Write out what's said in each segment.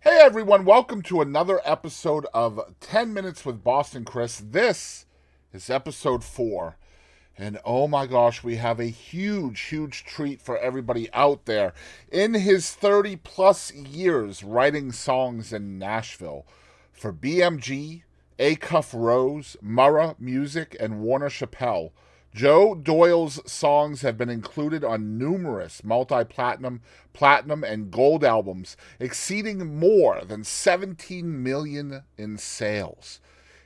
Hey everyone, welcome to another episode of 10 Minutes with Boston Chris. This is episode 4. And oh my gosh, we have a huge treat for everybody out there. In his 30 plus years writing songs in Nashville for BMG, Acuff Rose, Murrah Music, and Warner Chappell, Joe Doyle's songs have been included on numerous multi-platinum, platinum, and gold albums, exceeding more than 17 million in sales,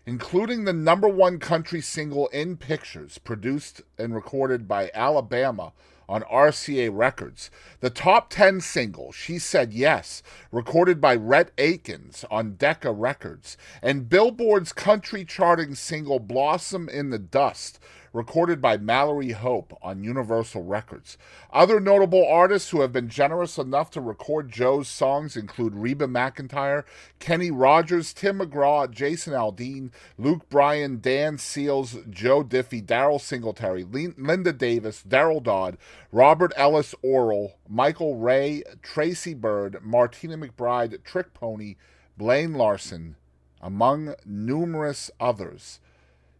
including the number one country single In Pictures, produced and recorded by Alabama on RCA Records. The top 10 single, She Said Yes, recorded by Rhett Akins on Decca Records, and Billboard's country charting single Blossom in the Dust, recorded by Mallory Hope on Universal Records. Other notable artists who have been generous enough to record Joe's songs include Reba McEntire, Kenny Rogers, Tim McGraw, Jason Aldean, Luke Bryan, Dan Seals, Joe Diffie, Daryl Singletary, Linda Davis, Daryl Dodd, Robert Ellis Oral, Michael Ray, Tracy Bird, Martina McBride, Trick Pony, Blaine Larson, among numerous others.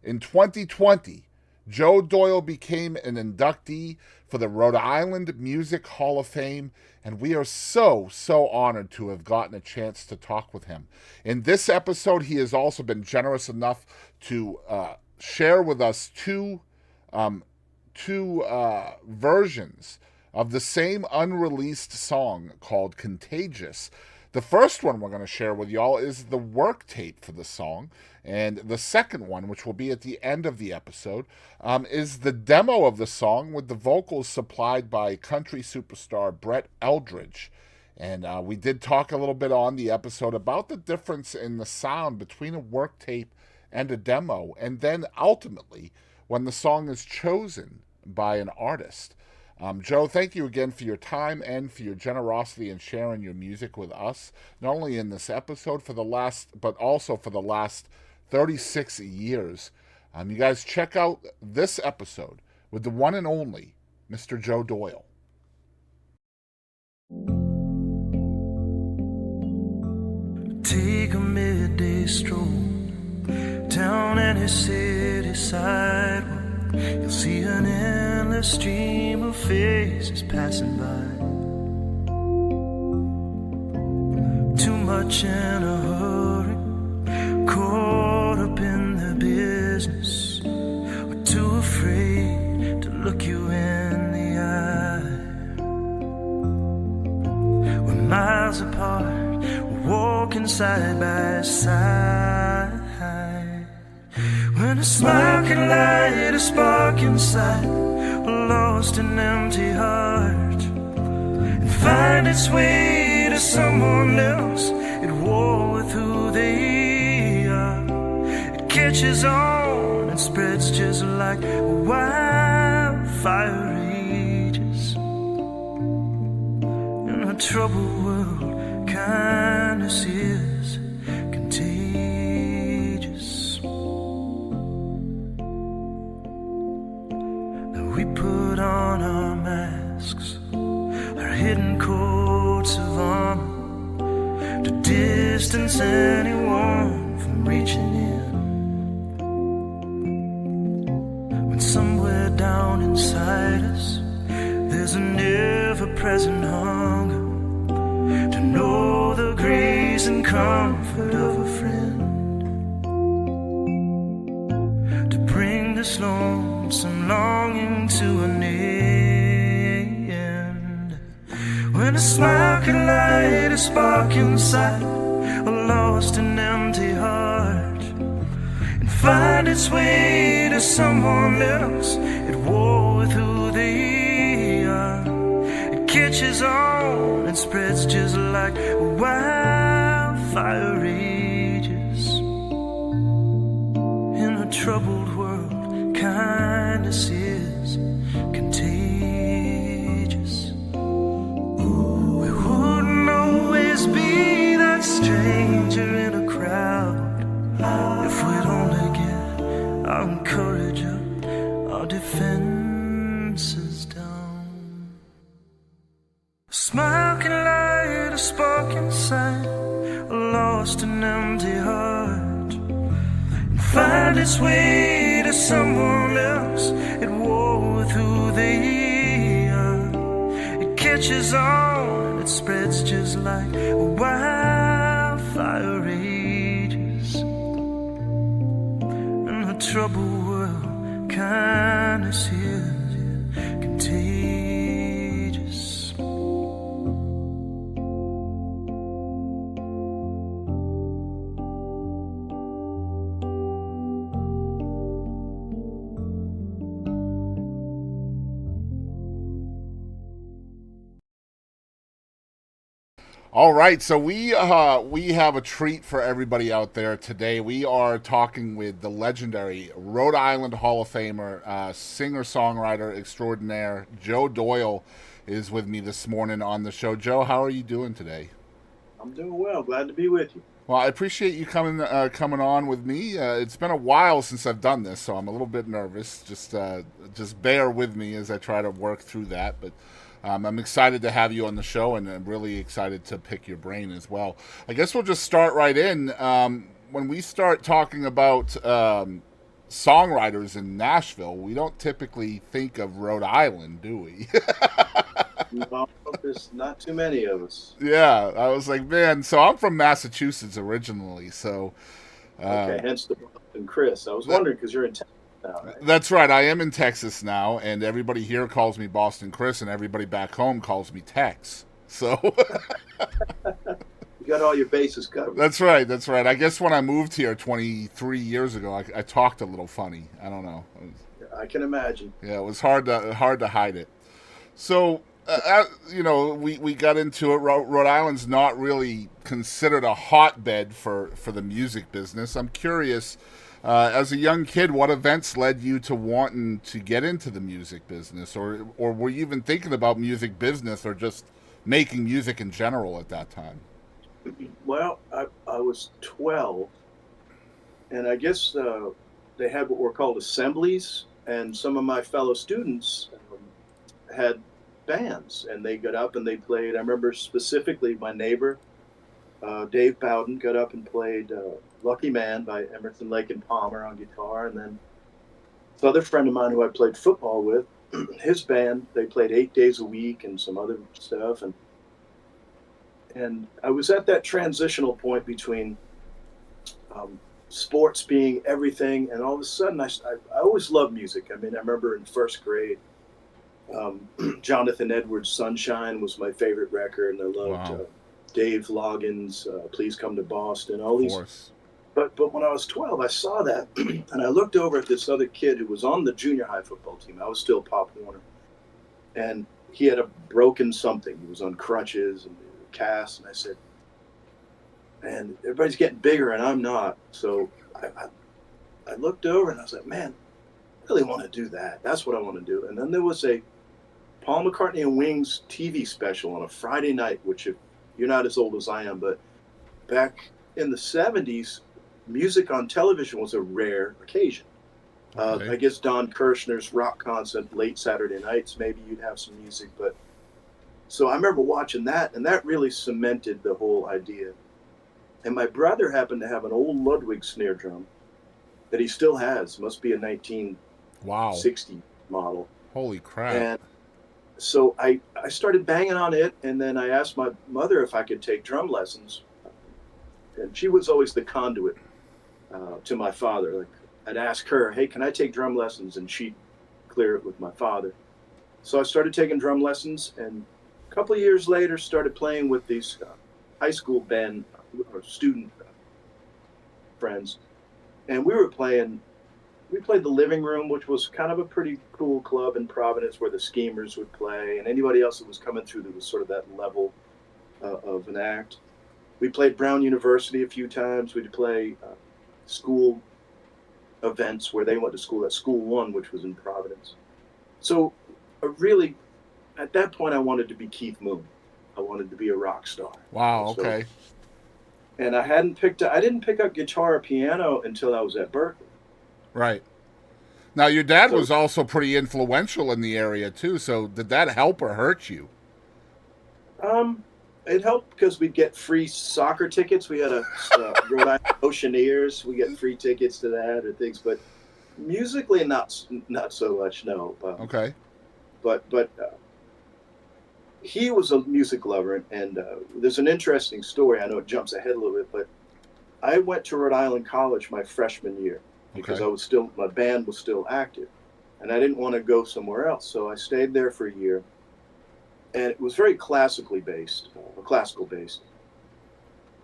In 2020, Joe Doyle became an inductee for the Rhode Island Music Hall of Fame, and we are so honored to have gotten a chance to talk with him. In this episode, he has also been generous enough to share with us two versions of the same unreleased song called Contagious. The first one we're going to share with y'all is the Worktape for the song, and the second one, which will be at the end of the episode, is the demo of the song with the vocals supplied by country superstar Brett Eldredge. And we did talk a little bit on the episode about the difference in the sound between a worktape and a demo, and then ultimately when the song is chosen by an artist. Joe, thank you again for your time and for your generosity in sharing your music with us, not only in this episode but also for the last 36 years. You guys check out this episode with the one and only Mr. Joe Doyle. Take a midday stroll down any city sidewalk. You'll see an endless stream of faces passing by. Too much in a hurry, caught up in the business, or too afraid to look you in the eye. We're miles apart, we're walking side by side. When a smile can light a spark inside a lost and empty heart, and find its way to someone else at war with who they are. It catches on and spreads just like a wildfire rages. In a troubled world, kindness is contagious. We put on our masks, our hidden coats of armor, to distance anyone from reaching in. When somewhere down inside us, there's an ever-present hunger to know the grace and comfort of a friend, to bring this lonesome longing to an end. When a smile can light a spark inside a lost and empty heart, and find its way to someone else at war with who they are. It catches on and spreads just like a wildfire rages. In a troubled world, kindness is contagious. Ooh, we wouldn't always be that stranger in a crowd if we'd only get our courage up, our defenses down. A smile can light a spark inside lost and empty heart and find its way to someone else at war with who they are. It catches on and it spreads just like a wildfire rages, and the troubled world kindness heals you, contagious. All right, so we have a treat for everybody out there today. We are talking with the legendary Rhode Island Hall of Famer, singer-songwriter extraordinaire, Joe Doyle is with me this morning on the show. Joe, how are you doing today? I'm doing well. Glad to be with you. Well, I appreciate you coming on with me. It's been a while since I've done this, so I'm a little bit nervous. Just bear with me as I try to work through that. But I'm excited to have you on the show, and I'm really excited to pick your brain as well. I guess we'll just start right in. When we start talking about songwriters in Nashville, we don't typically think of Rhode Island, do we? No, there's not too many of us. Yeah, I was like, man. So I'm from Massachusetts originally, so Okay, hence the Boston Chris. I was wondering because you're in Texas now, right? that's right. I am in Texas now, and everybody here calls me Boston Chris, and everybody back home calls me Tex. So You got all your bases covered. that's right. That's right. I guess when I moved here 23 years ago, I talked a little funny. I don't know. I can imagine. Yeah, it was hard to hide it. So, we got into it. Rhode Island's not really considered a hotbed for the music business. I'm curious, as a young kid, what events led you to wanting to get into the music business, or were you even thinking about music business, or just making music in general at that time? Well, I was 12, and I guess they had what were called assemblies, and some of my fellow students had bands, and they got up and they played. I remember specifically my neighbor, Dave Bowden, got up and played Lucky Man by Emerson, Lake and Palmer on guitar. And then this other friend of mine who I played football with, his band, they played 8 days a week and some other stuff. And I was at that transitional point between sports being everything, and all of a sudden I always loved music. I mean, I remember in first grade, Jonathan Edwards' Sunshine was my favorite record, and I loved Dave Loggins' Please Come to Boston, all these. But when I was 12, I saw that, and I looked over at this other kid who was on the junior high football team. I was still Pop Warner, and he had a broken something. He was on crutches and a cast, and I said, man, everybody's getting bigger, and I'm not. So I looked over, and I was like, man, I really want to do that. That's what I want to do. And then there was a Paul McCartney and Wings TV special on a Friday night, which, if you're not as old as I am, but back in the 70s, music on television was a rare occasion. Okay. I guess Don Kirshner's rock concert late Saturday nights, maybe you'd have some music. But so I remember watching that, and that really cemented the whole idea. And my brother happened to have an old Ludwig snare drum that he still has. Must be a 1960 model. Holy crap. And so I started banging on it, and then I asked my mother if I could take drum lessons. And she was always the conduit to my father. Like, I'd ask her, hey, can I take drum lessons? And she'd clear it with my father. So I started taking drum lessons, and a couple of years later started playing with these high school band or student friends. And we played the Living Room, which was kind of a pretty cool club in Providence where the Schemers would play, and anybody else that was coming through that was sort of that level of an act. We played Brown University a few times. We'd play school events where they went to school at School One, which was in Providence. So really, at that point, I wanted to be Keith Moon. I wanted to be a rock star. Wow, okay. And I didn't pick up guitar or piano until I was at Berkeley. Right. Now, your dad was also pretty influential in the area, too, so did that help or hurt you? it helped because we'd get free soccer tickets. We had a Rhode Island Oceaneers. We get free tickets to that or things, but musically, not so much. No, Okay. but he was a music lover, and there's an interesting story. I know it jumps ahead a little bit, but I went to Rhode Island College my freshman year because Okay. my band was still active, and I didn't want to go somewhere else, so I stayed there for a year, and it was very classical based,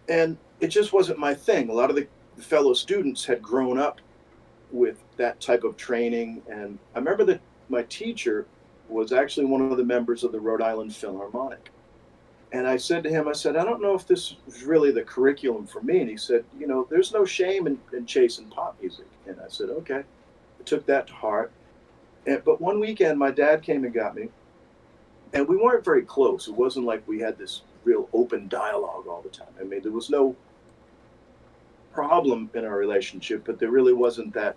and it just wasn't my thing. A lot of the fellow students had grown up with that type of training, and I remember that my teacher was actually one of the members of the Rhode Island Philharmonic. And I said to him, I said, I don't know if this is really the curriculum for me. And he said, there's no shame in chasing pop music. And I said, okay. I took that to heart. But one weekend, my dad came and got me, and we weren't very close. It wasn't like we had this real open dialogue all the time. I mean, there was no problem in our relationship, but there really wasn't that,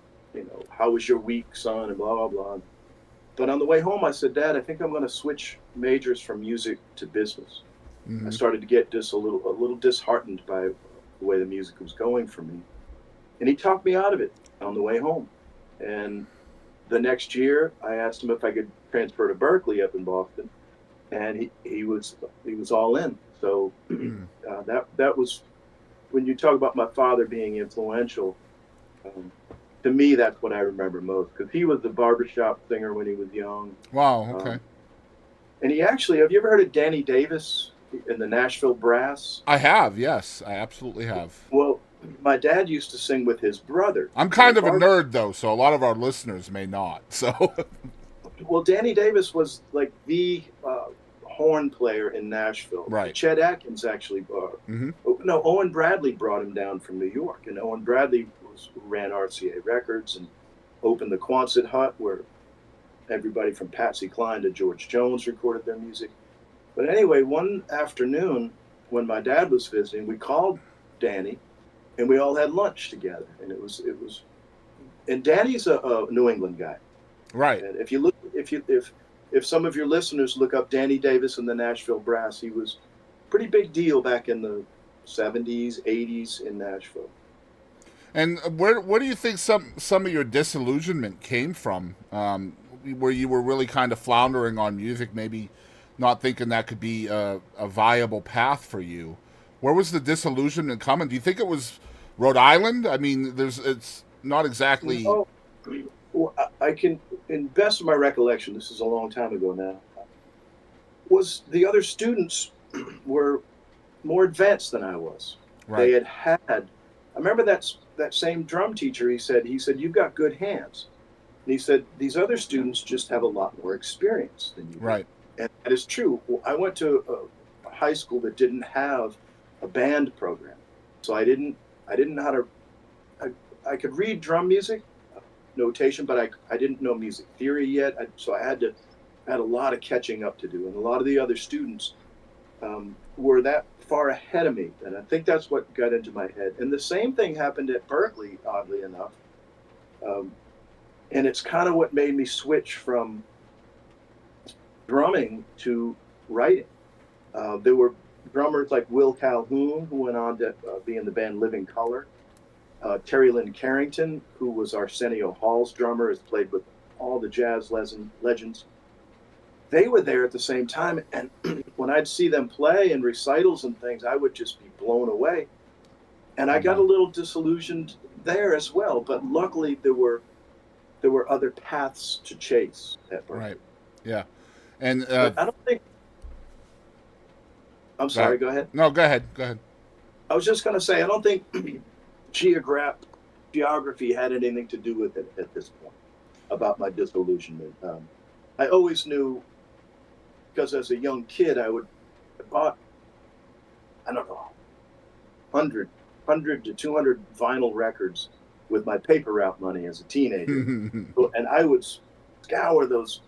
how was your week, son, and blah, blah, blah. But on the way home, I said, Dad, I think I'm going to switch majors from music to business. I Mm-hmm. started to get just a little disheartened by the way the music was going for me. And he talked me out of it on the way home. And the next year, I asked him if I could transfer to Berkeley up in Boston, and he was all in. So that was when you talk about my father being influential. Um, to me, that's what I remember most because he was the barbershop singer when he was young. Wow. Okay. Um, and he actually, have you ever heard of Danny Davis in the Nashville Brass? I have. Yes, I absolutely have. Well, my dad used to sing with his brother I'm in a kind of a bar. nerd though, so a lot of our listeners may not. So. Well, Danny Davis was like the horn player in Nashville. Right. Chet Atkins actually, Mm-hmm. no, Owen Bradley brought him down from New York, and Owen Bradley who ran RCA Records and opened the Quonset Hut, where everybody from Patsy Cline to George Jones recorded their music. But anyway, one afternoon when my dad was visiting, we called Danny, and we all had lunch together, and and Danny's a New England guy. Right. And if some of your listeners look up Danny Davis and the Nashville Brass, he was a pretty big deal back in the 70s, 80s in Nashville. And where do you think some of your disillusionment came from? Where you were really kind of floundering on music, maybe not thinking that could be a viable path for you. Where was the disillusionment coming? Do you think it was Rhode Island? I mean, it's not exactly. No, well, I can, in best of my recollection, this is a long time ago now, was the other students were more advanced than I was. They Right. I remember that same drum teacher, he said, you've got good hands. And he said, these other students just have a lot more experience than you do. Right. And that is true. Well, I went to a high school that didn't have a band program. So I didn't know how to, I could read drum music notation, but I didn't know music theory yet. So I had a lot of catching up to do. And a lot of the other students were that far ahead of me. And I think that's what got into my head. And the same thing happened at Berkeley, oddly enough. Um, and it's kind of what made me switch from drumming to writing. There were drummers like Will Calhoun, who went on to be in the band Living Color. Terry Lynn Carrington, who was Arsenio Hall's drummer, has played with all the jazz legends. They were there at the same time, and when I'd see them play in recitals and things, I would just be blown away. And I got a little disillusioned there as well. But luckily, there were other paths to chase at Berkeley. Right. Yeah. And But I don't think. I'm sorry. Go ahead. No, go ahead. Go ahead. I was just going to say I don't think geography had anything to do with it at this point about my disillusionment. I always knew because as a young kid I bought, I don't know, 100 to 200 vinyl records with my paper route money as a teenager. And I would scour those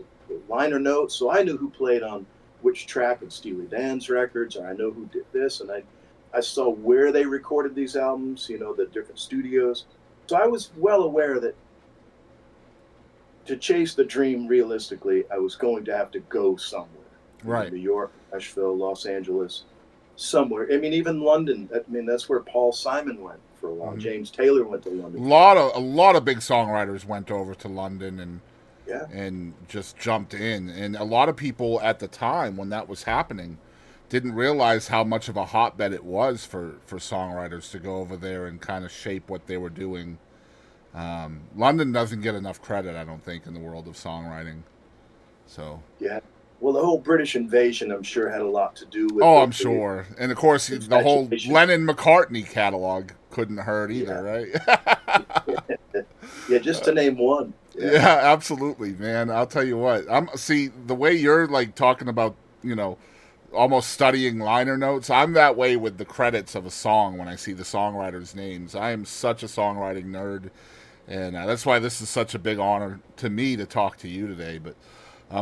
liner notes, so I knew who played on which track of Steely Dan's records, or I know who did this, and I saw where they recorded these albums, the different studios. So I was well aware that to chase the dream realistically, I was going to have to go somewhere. Right. New York, Nashville, Los Angeles. somewhere. I mean, even London. I mean, that's where Paul Simon went for a while. Mm-hmm. James Taylor went to London. A lot of big songwriters went over to London Yeah. and just jumped in. And a lot of people at the time when that was happening didn't realize how much of a hotbed it was for songwriters to go over there and kind of shape what they were doing. London doesn't get enough credit, I don't think, in the world of songwriting. So Yeah. Well, the whole British invasion, I'm sure, had a lot to do with. I'm sure. And of course, the whole infatuation. Lennon McCartney catalog couldn't hurt either, right? Yeah, just to name one. Yeah, absolutely, man. I'll tell you what. See the way you're like talking about, almost studying liner notes. I'm that way with the credits of a song when I see the songwriters' names. I am such a songwriting nerd, and that's why this is such a big honor to me to talk to you today. But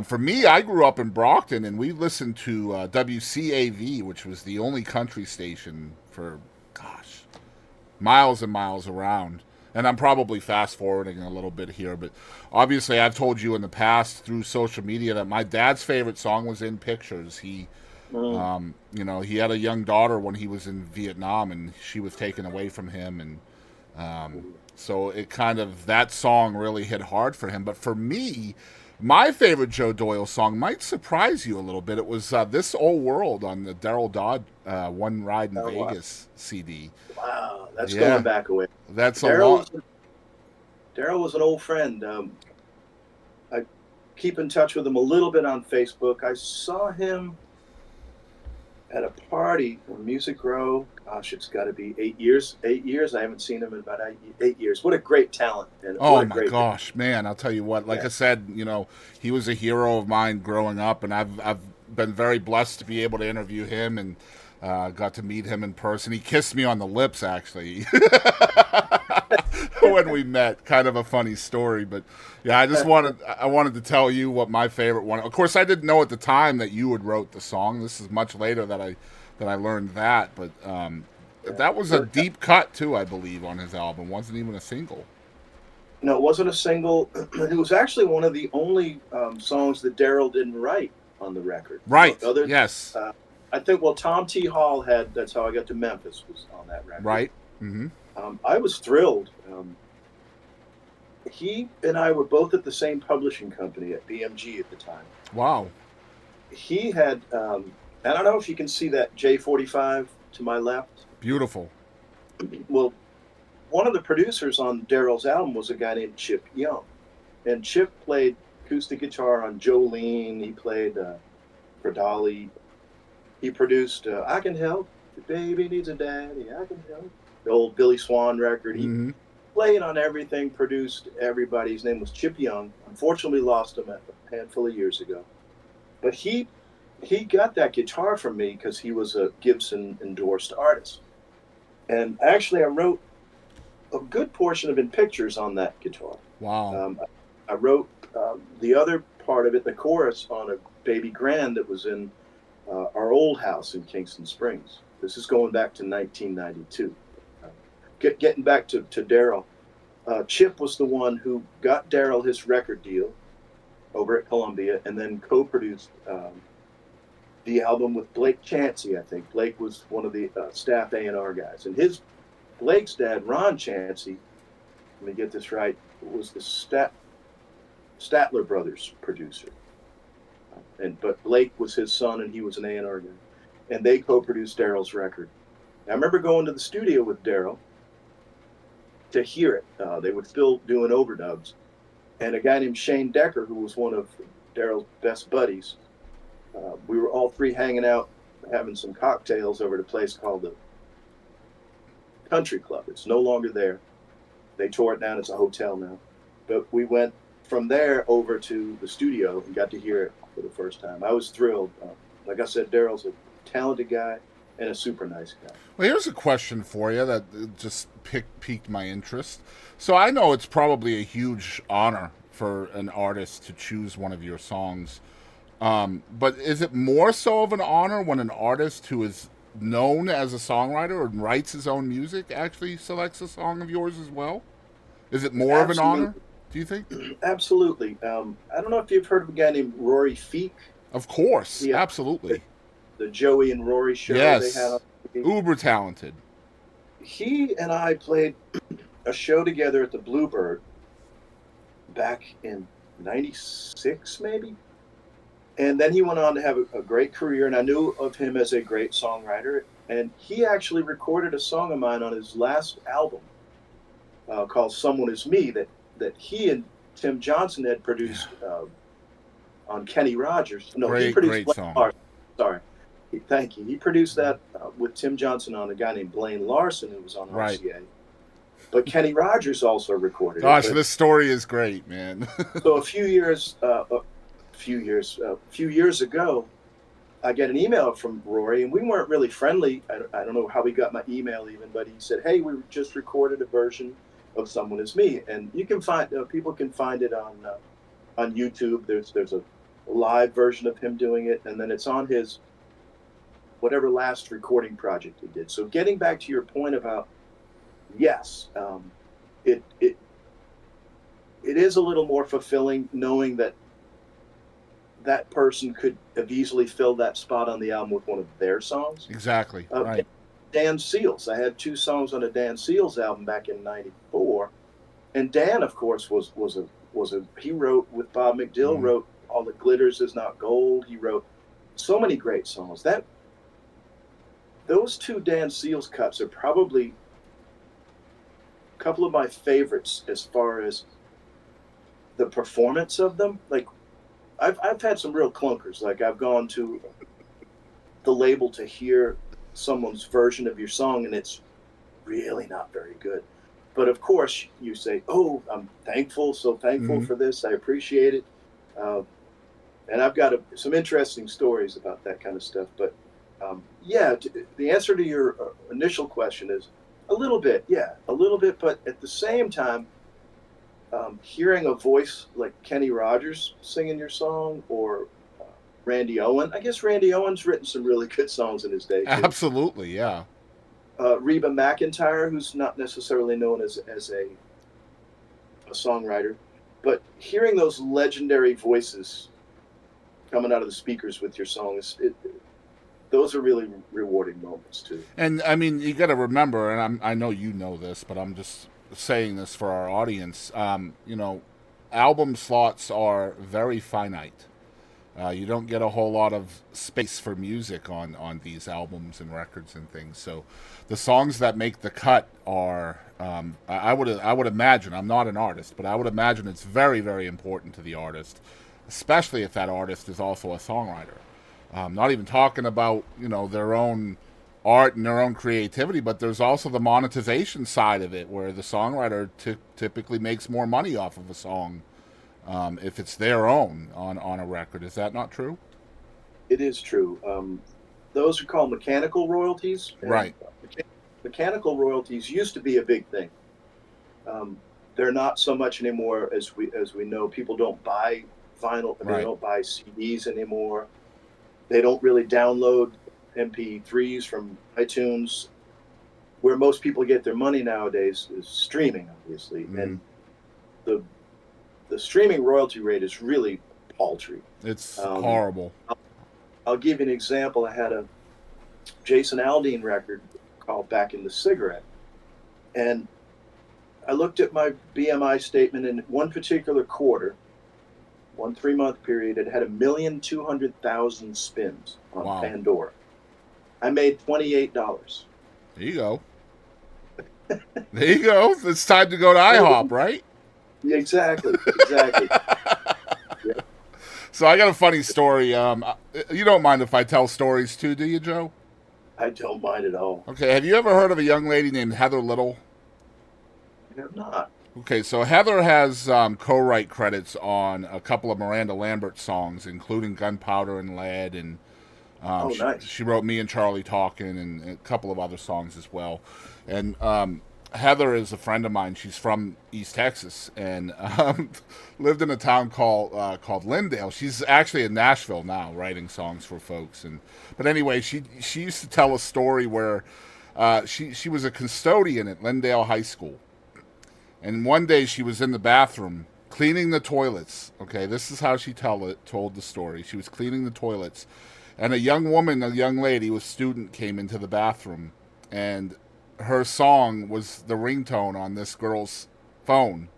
for me, I grew up in Brockton, and we listened to WCAV, which was the only country station for, gosh, miles and miles around. And I'm probably fast forwarding a little bit here, but obviously I've told you in the past through social media that my dad's favorite song was In Pictures. He he had a young daughter when he was in Vietnam, and she was taken away from him, and so it kind of, that song really hit hard for him. But for me, my favorite Joe Doyle song might surprise you a little bit. It was This Old World on the Deryl Dodd One Ride in Vegas CD. Wow, that's going back away. That's a lot. Deryl was an old friend. I keep in touch with him a little bit on Facebook. I saw him at a party on Music Row. Gosh, it's got to be 8 years. 8 years. I haven't seen him in about 8 years. What a great talent! And oh my gosh, man! I'll tell you what. Like I said, he was a hero of mine growing up, and I've been very blessed to be able to interview him and got to meet him in person. He kissed me on the lips, actually, when we met. Kind of a funny story, but yeah, I wanted to tell you what my favorite one. Of course, I didn't know at the time that you had wrote the song. This is much later that I learned that, but that was a deep cut too, I believe, on his album. Wasn't even a single. No, it wasn't a single. It was actually one of the only songs that Deryl didn't write on the record. Right. Yes. I think, Tom T. Hall had That's How I Got to Memphis was on that record. Right. Mm-hmm. I was thrilled. He and I were both at the same publishing company at BMG at the time. Wow. He had, I don't know if you can see that J45 to my left. Beautiful. Well, one of the producers on Deryl's album was a guy named Chip Young. And Chip played acoustic guitar on Jolene. He played for Dolly. He produced I Can Help, The Baby Needs a Daddy, I Can Help. The old Billy Swan record. He played on everything, produced everybody. His name was Chip Young. Unfortunately, lost him a handful of years ago. But he got that guitar from me because he was a Gibson endorsed artist. And actually, I wrote a good portion of In Pictures on that guitar. Wow. I wrote the other part of it, the chorus, on a Baby Grand that was in our old house in Kingston Springs. This is going back to 1992. Getting back to Deryl, Chip was the one who got Deryl his record deal over at Columbia, and then co-produced the album with Blake Chansey. I think Blake was one of the staff A&R guys, and Blake's dad, Ron Chansey, let me get this right, was the Statler Brothers producer. But Blake was his son, and he was an A&R guy. And they co-produced Deryl's record. I remember going to the studio with Deryl to hear it. They were still doing overdubs. And a guy named Shane Decker, who was one of Deryl's best buddies, we were all three hanging out, having some cocktails over at a place called the Country Club. It's no longer there. They tore it down. It's a hotel now. But we went from there over to the studio and got to hear it for the first time. I was thrilled. Like I said, Deryl's a talented guy and a super nice guy. Well, here's a question for you that just piqued my interest. So I know it's probably a huge honor for an artist to choose one of your songs. But is it more so of an honor when an artist who is known as a songwriter and writes his own music actually selects a song of yours as well? Is it more of an honor, do you think? Absolutely. I don't know if you've heard of a guy named Rory Feek. Of course, absolutely. the Joey and Rory show they had on Yes. TV. Uber talented. He and I played a show together at the Bluebird back in '96, maybe. And then he went on to have a great career, and I knew of him as a great songwriter. And he actually recorded a song of mine on his last album called "Someone Is Me" that he and Tim Johnson had produced on Kenny Rogers. No, he Great, produced great Blaine song. Larson. Sorry, thank you. He produced that with Tim Johnson on a guy named Blaine Larson who was on Right. RCA. But Kenny Rogers also recorded it. Gosh, But this story is great, man. so a few years ago, I get an email from Rory, and we weren't really friendly. I don't know how he got my email even, but he said, "Hey, we just recorded a version of Someone Is Me," and you can find people can find it on YouTube. There's a live version of him doing it, and then it's on his whatever last recording project he did. So getting back to your point about yes, it it it is a little more fulfilling knowing that that person could have easily filled that spot on the album with one of their songs. Exactly. Uh, Right. Dan Seals. I had two songs on a Dan Seals album back in '94, and Dan, of course, was a he wrote with Bob McDill. Mhm. Wrote All That Glitters Is Not Gold. He wrote so many great songs. That those two Dan Seals cuts are probably a couple of my favorites as far as the performance of them. Like I've had some real clunkers. Like I've gone to the label to hear someone's version of your song, and it's really not very good. But of course, you say, "Oh, I'm thankful, so thankful Mhm. for this. I appreciate it." Uh, and I've got some interesting stories about that kind of stuff. But yeah, the answer to your initial question is a little bit, yeah, a little bit. But at the same time, hearing a voice like Kenny Rogers singing your song or Randy Owen, I guess Randy Owen's written some really good songs in his day too. Absolutely. Yeah. Reba McEntire, who's not necessarily known as a songwriter, but hearing those legendary voices coming out of the speakers with your songs, those are really rewarding moments too. And I mean, you got to remember, and I know you know this, but I'm just saying this for our audience. Album slots are very finite. You don't get a whole lot of space for music on these albums and records and things. So, the songs that make the cut are, I would imagine. I'm not an artist, but I would imagine it's very, very important to the artist, especially if that artist is also a songwriter. Not even talking about their own art and their own creativity, but there's also the monetization side of it, where the songwriter typically makes more money off of a song if it's their own on a record. Is that not true? It is true. Those are called mechanical royalties, and Right, mechanical royalties used to be a big thing. They're not so much anymore as we know. People don't buy vinyl. They right. don't buy CDs anymore. They don't really download MP3s from iTunes. Where most people get their money nowadays is streaming, obviously, Mm, and the the streaming royalty rate is really paltry. it's Um, horrible. I'll, I'll give you an example. I had a Jason Aldean record called "Back in the Cigarette," and I looked at my BMI statement in one particular quarter, one 3 month period. It had 1,200,000 spins on Wow. Pandora. I made $28. There you go. There you go. It's time to go to IHOP, right? Yeah, exactly, exactly. Yeah, So I got a funny story. You don't mind if I tell stories too, do you, Joe? I don't mind at all. Okay. Have you ever heard of a young lady named Heather Little? I have not. Okay, so Heather has co-write credits on a couple of Miranda Lambert songs, including "Gunpowder and Lead," and Oh, she, nice. she wrote "Me and Charlie Talkin'" and a couple of other songs as well. And Heather is a friend of mine. She's from East Texas and lived in a town called Lindale. She's actually in Nashville now, writing songs for folks. But anyway, she used to tell a story where she was a custodian at Lindale High School. And one day she was in the bathroom cleaning the toilets. Okay, this is how she told the story. She was cleaning the toilets, And a young woman, a young lady, a student, came into the bathroom, and her song was the ringtone on this girl's phone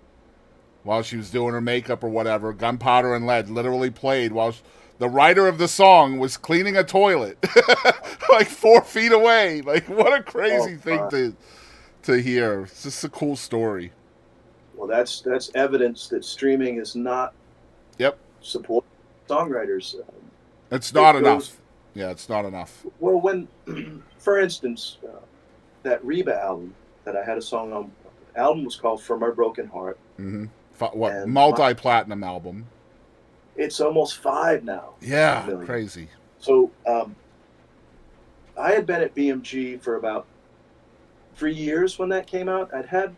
while she was doing her makeup or whatever. Gunpowder and Lead literally played while the writer of the song was cleaning a toilet, like 4 feet away. Like, what a crazy thing to hear. It's just a cool story. Well, that's evidence that streaming is not Yep. supporting songwriters. It's not enough. Yeah, it's not enough. Well, when, for instance, that Reba album that I had a song on, the album was called From Our Broken Heart. Mm-hmm. What, multi-platinum album? It's almost 5 now. Yeah, million. Crazy. So I had been at BMG for about 3 years when that came out. I'd had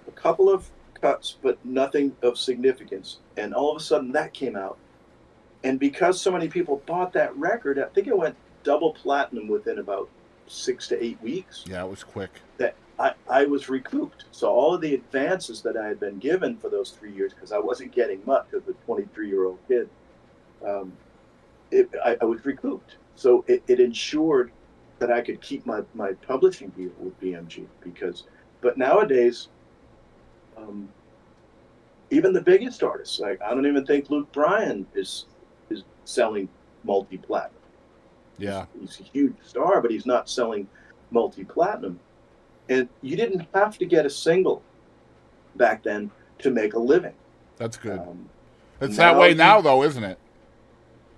a couple of cuts, but nothing of significance. And all of a sudden that came out. And because so many people bought that record, I think it went double platinum within about 6 to 8 weeks. Yeah, it was quick. That I was recouped. So all of the advances that I had been given for those 3 years, because I wasn't getting much as a 23-year-old kid, I was recouped. So it ensured that I could keep my publishing deal with BMG. But nowadays, even the biggest artists, like I don't even think Luke Bryan is selling multi-platinum. Yeah. He's a huge star, but he's not selling multi-platinum. And you didn't have to get a single back then to make a living. That's good. It's that way now, though, isn't it?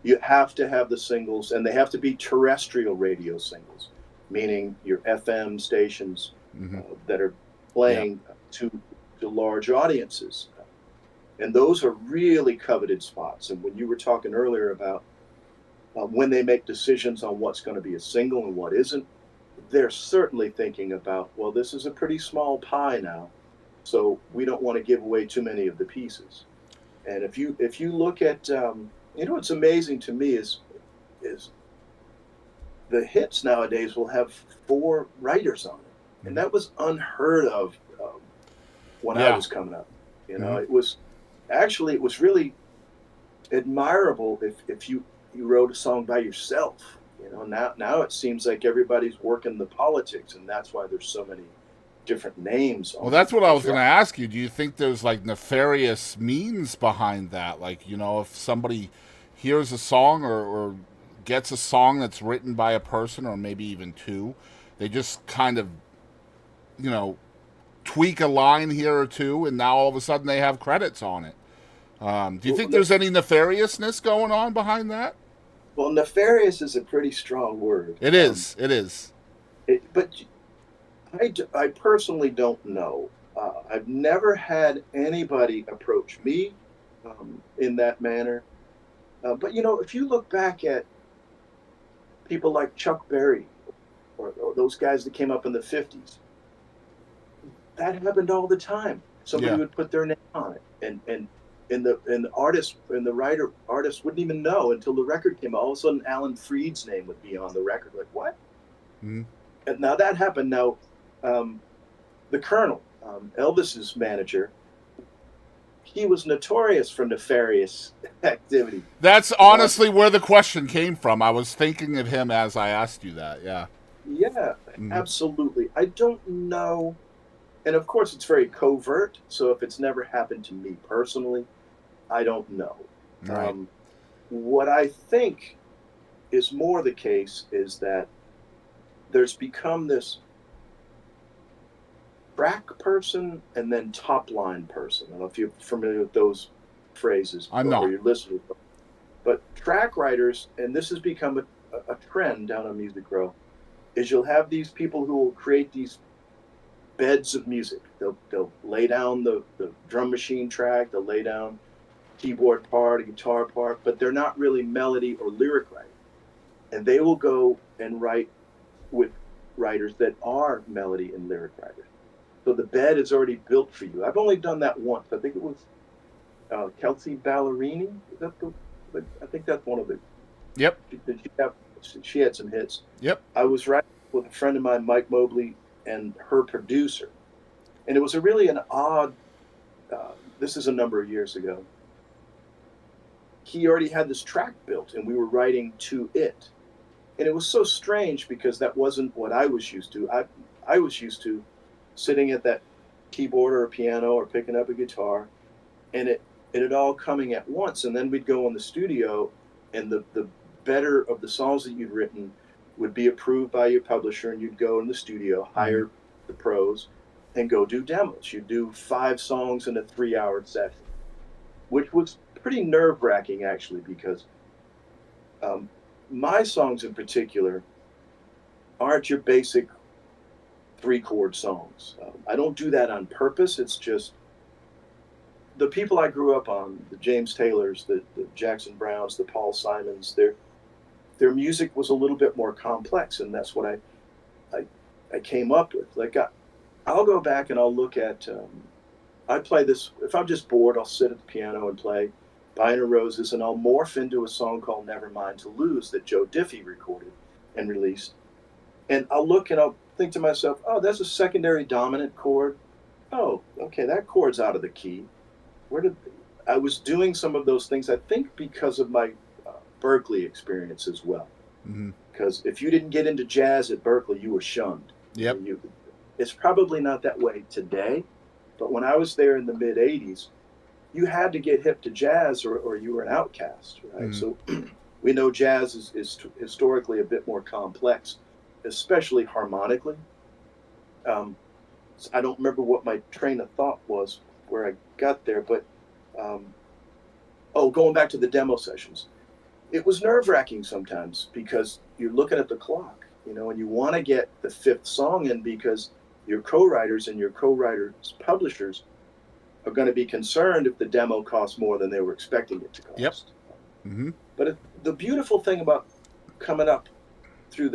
You have to have the singles, and they have to be terrestrial radio singles, meaning your FM stations that are playing to large audiences. And those are really coveted spots. And when you were talking earlier about when they make decisions on what's going to be a single and what isn't, they're certainly thinking about, well, this is a pretty small pie now, so we don't want to give away too many of the pieces. And if you look at, what's amazing to me is the hits nowadays will have 4 writers on it, and that was unheard of when I was coming up. It was really admirable if you wrote a song by yourself. Now it seems like everybody's working the politics, and that's why there's so many different names. Well, that's what I was going to ask you. Do you think there's like nefarious means behind that? Like, if somebody hears a song or gets a song that's written by a person or maybe even 2, they just kind of, tweak a line here or 2, and now all of a sudden they have credits on it. Do you think there's any nefariousness going on behind that? Well, nefarious is a pretty strong word. It is. But I personally don't know. I've never had anybody approach me in that manner. But, if you look back at people like Chuck Berry or those guys that came up in the 50s, that happened all the time. Somebody would put their name on it, and the artist and the artist wouldn't even know until the record came out. All of a sudden, Alan Freed's name would be on the record. Like, what? Mm-hmm. And now that happened. Now, the Colonel, Elvis's manager, he was notorious for nefarious activity. That's honestly where the question came from. I was thinking of him as I asked you that. Yeah. Yeah, absolutely. I don't know. And of course, it's very covert. So if it's never happened to me personally, I don't know. Right. What I think is more the case is that there's become this track person and then top line person. I don't know if you're familiar with those phrases. I'm not. Or you're listening. But track writers, and this has become a trend down on Music Row, is you'll have these people who will create these beds of music. They'll lay down the drum machine track, they'll lay down keyboard part, a guitar part, but they're not really melody or lyric writing. And they will go and write with writers that are melody and lyric writers. So the bed is already built for you. I've only done that once. I think it was Kelsey Ballerini. Is that I think that's one of the. Yep. She had some hits. Yep. I was writing with a friend of mine, Mike Mobley, and her producer. And it was really an odd, this is a number of years ago. he already had this track built and we were writing to it. And it was so strange because that wasn't what I was used to. I was used to sitting at that keyboard or a piano or picking up a guitar, and it all coming at once. And then we'd go in the studio, and the better of the songs that you'd written would be approved by your publisher, and you'd go in the studio, hire the pros, and go do demos. You'd do 5 songs in a 3-hour session, which was pretty nerve-wracking actually, because my songs in particular aren't your basic 3-chord songs. I don't do that on purpose. It's just the people I grew up on, the James Taylors, the Jackson Browns, the Paul Simons, their music was a little bit more complex, and that's what I came up with. Like I'll go back and I'll look at I play this if I'm just bored. I'll sit at the piano and play Buying of Roses, and I'll morph into a song called Nevermind to Lose that Joe Diffie recorded and released. And I'll look and I'll think to myself, oh, that's a secondary dominant chord. Oh, okay, that chord's out of the key. I was doing some of those things, I think, because of my Berklee experience as well. Because if you didn't get into jazz at Berklee, you were shunned. Yep. It's probably not that way today, but when I was there in the mid 80s, you had to get hip to jazz or you were an outcast, right? So we know jazz is historically a bit more complex, especially harmonically. I don't remember what my train of thought was where I got there, but going back to the demo sessions, it was nerve-wracking sometimes because you're looking at the clock, and you want to get the 5th song in because your co-writers and your co-writers' publishers are going to be concerned if the demo costs more than they were expecting it to cost. Yep. But the beautiful thing about coming up through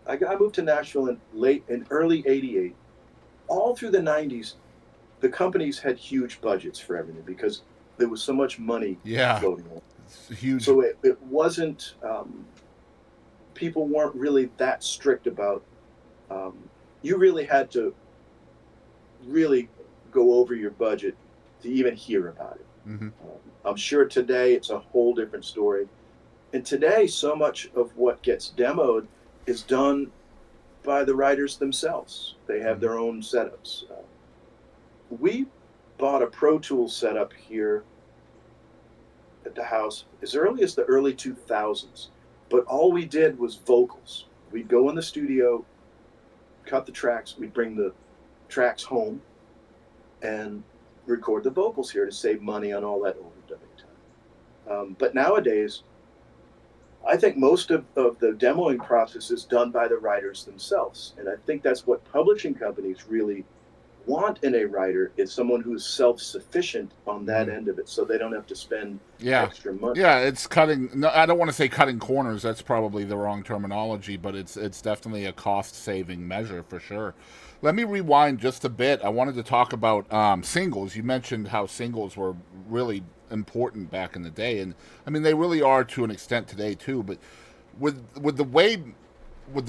I moved to Nashville in early '88. All through the '90s, the companies had huge budgets for everything because there was so much money floating around. It's huge. So it wasn't. People weren't really that strict about. You really had to really go over your budget to even hear about it. I'm sure today it's a whole different story. And today, so much of what gets demoed is done by the writers themselves. They have their own setups. We bought a Pro Tools setup here at the house as early as the early 2000s. But all we did was vocals. We'd go in the studio, cut the tracks, we'd bring the tracks home, and record the vocals here to save money on all that overdubbing time. But nowadays, I think most of the demoing process is done by the writers themselves. And I think that's what publishing companies really want in a writer, is someone who's self-sufficient on that end of it, so they don't have to spend extra money. Yeah, it's cutting. No, I don't want to say cutting corners. That's probably the wrong terminology, but it's definitely a cost-saving measure for sure. Let me rewind just a bit. I wanted to talk about singles. You mentioned how singles were really important back in the day, and I mean they really are to an extent today too. But with the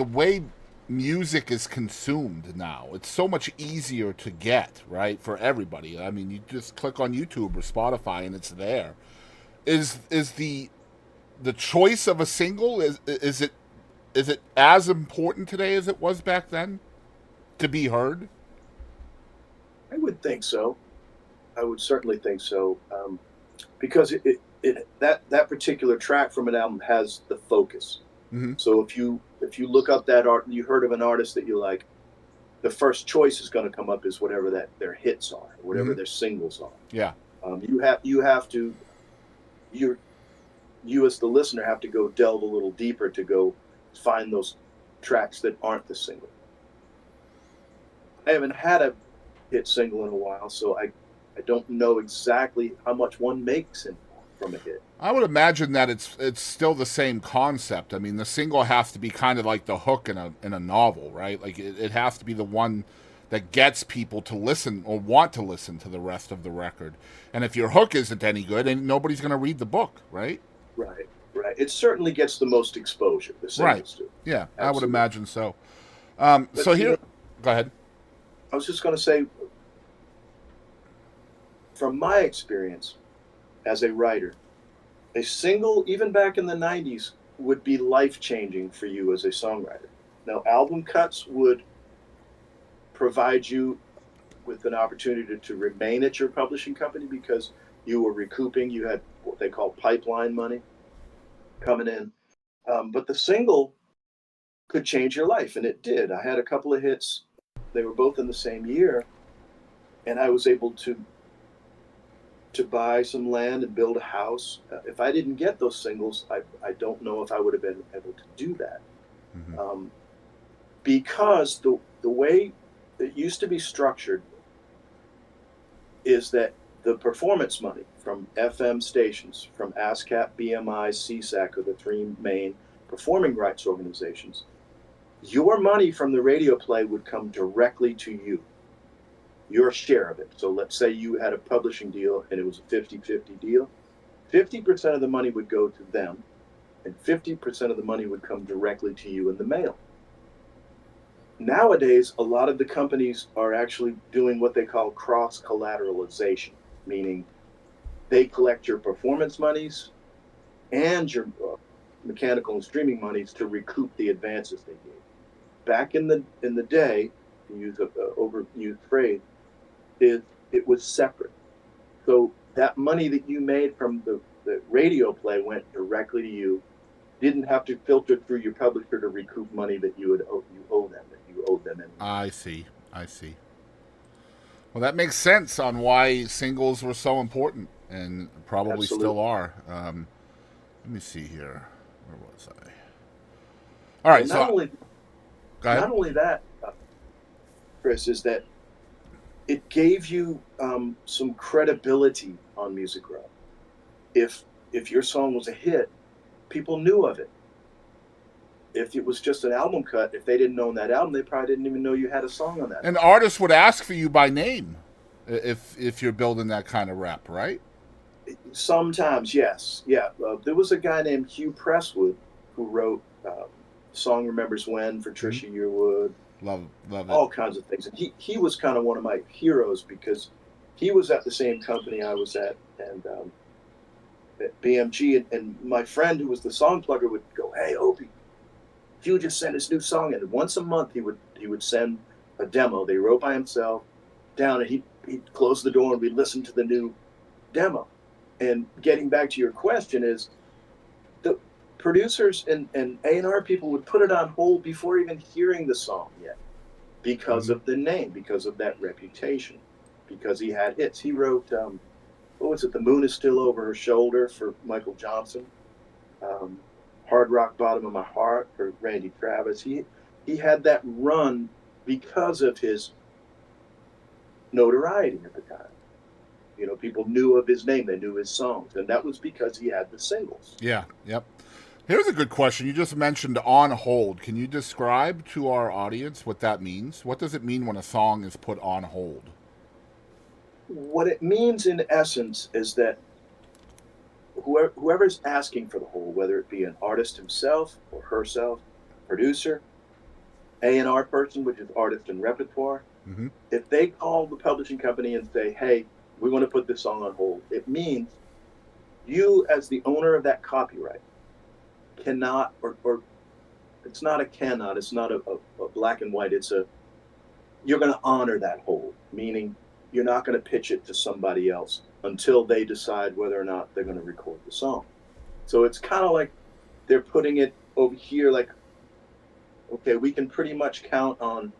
way music is consumed now, it's so much easier to get, right, for everybody. I mean, you just click on YouTube or Spotify and it's there. Is the choice of a single, is it as important today as it was back then to be heard? I would think so. I would certainly think so, because that particular track from an album has the focus. So if you look up that art, you heard of an artist that you like, the first choice is going to come up is whatever their hits are, whatever their singles are. Yeah. You as the listener have to go delve a little deeper to go find those tracks that aren't the single. I haven't had a hit single in a while, so I don't know exactly how much one makes from a hit. I would imagine that it's still the same concept. I mean, the single has to be kind of like the hook in a novel, right? Like it has to be the one that gets people to listen or want to listen to the rest of the record. And if your hook isn't any good, then nobody's going to read the book, right? Right. It certainly gets the most exposure. The singles do. Yeah, absolutely. I would imagine so. So here, go ahead. I was just going to say, from my experience as a writer, A single, even back in the 90s, would be life-changing for you as a songwriter. Now, album cuts would provide you with an opportunity to remain at your publishing company because you were recouping, you had what they call pipeline money coming in. But the single could change your life, and it did. I had a couple of hits. They were both in the same year, and I was able to buy some land and build a house. If I didn't get those singles, I don't know if I would have been able to do that. Mm-hmm. Because the way it used to be structured is that the performance money from FM stations, from ASCAP, BMI, CSAC, are the three main performing rights organizations. Your money from the radio play would come directly to you, your share of it. So let's say you had a publishing deal and it was a 50-50 deal. 50% of the money would go to them, and 50% of the money would come directly to you in the mail. Nowadays, a lot of the companies are actually doing what they call cross-collateralization, meaning they collect your performance monies and your mechanical and streaming monies to recoup the advances they gave. Back in the day, to use an overused phrase, it was separate. So that money that you made from the radio play went directly to you. Didn't have to filter through your publisher to recoup money that you owe them, that you owed them. I see. Well, that makes sense on why singles were so important, and probably Absolutely. Still are. Let me see here. Where was I? All right. Not only that, Chris, is that it gave you some credibility on Music Row. If your song was a hit, people knew of it. If it was just an album cut, if they didn't own that album, they probably didn't even know you had a song on that. And artists would ask for you by name if you're building that kind of rep, right? Sometimes, yes. Yeah. There was a guy named Hugh Presswood who wrote Song Remembers When for Trisha Yearwood. Love it. All kinds of things. And he was kind of one of my heroes because he was at the same company I was at, and at BMG, and my friend who was the song plugger would go, "Hey, Opie, Hugh just sent his new song," and once a month he would send a demo they wrote by himself down, and he'd close the door and we'd listen to the new demo. And getting back to your question, is the producers and A&R people would put it on hold before even hearing the song yet because of the name, because of that reputation, because he had hits. He wrote what was it? The Moon Is Still Over Her Shoulder for Michael Johnson. Hard Rock Bottom of My Heart for Randy Travis. He had that run because of his notoriety at the time. You know, people knew of his name, they knew his songs, and that was because he had the singles. Yeah, yep. Here's a good question. You just mentioned on hold. Can you describe to our audience what that means? What does it mean when a song is put on hold? What it means in essence is that whoever's asking for the hold, whether it be an artist himself or herself, producer, A&R person, which is artist and repertoire, if they call the publishing company and say, "Hey, we want to put this song on hold," it means you, as the owner of that copyright, cannot, or it's not a cannot, it's not a black and white, you're going to honor that hold, meaning you're not going to pitch it to somebody else until they decide whether or not they're going to record the song. So it's kind of like they're putting it over here, like, okay, we can pretty much count on,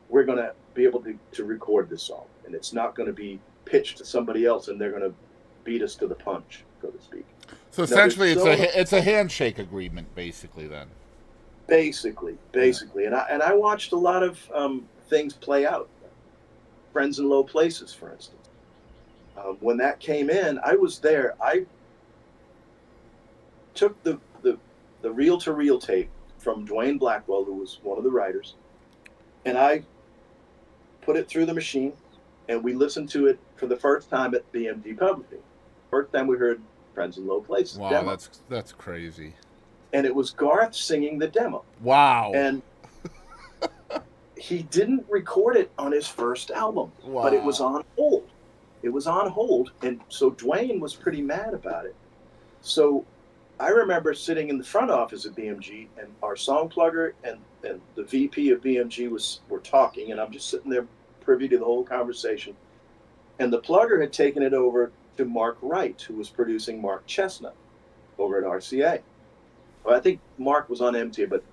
we're going to be able to record this song, and it's not going to be pitched to somebody else and they're going to beat us to the punch, so to speak. So essentially, it's a handshake agreement, basically. Then, basically, yeah. and I watched a lot of things play out. Friends in Low Places, for instance. When that came in, I was there. I took the reel-to-reel tape from Dwayne Blackwell, who was one of the writers, and I put it through the machine, and we listened to it for the first time at BMG Publishing. First time we heard Friends in Low Places. Wow, demo. That's crazy. And it was Garth singing the demo. Wow. And he didn't record it on his first album, but it was on hold. It was on hold, and so Dwayne was pretty mad about it. So I remember sitting in the front office at BMG, and our song plugger and the VP of BMG were talking, and I'm just sitting there privy to the whole conversation. And the plugger had taken it over to Mark Wright, who was producing Mark Chestnut over at RCA. Well, I think Mark was on MTA, but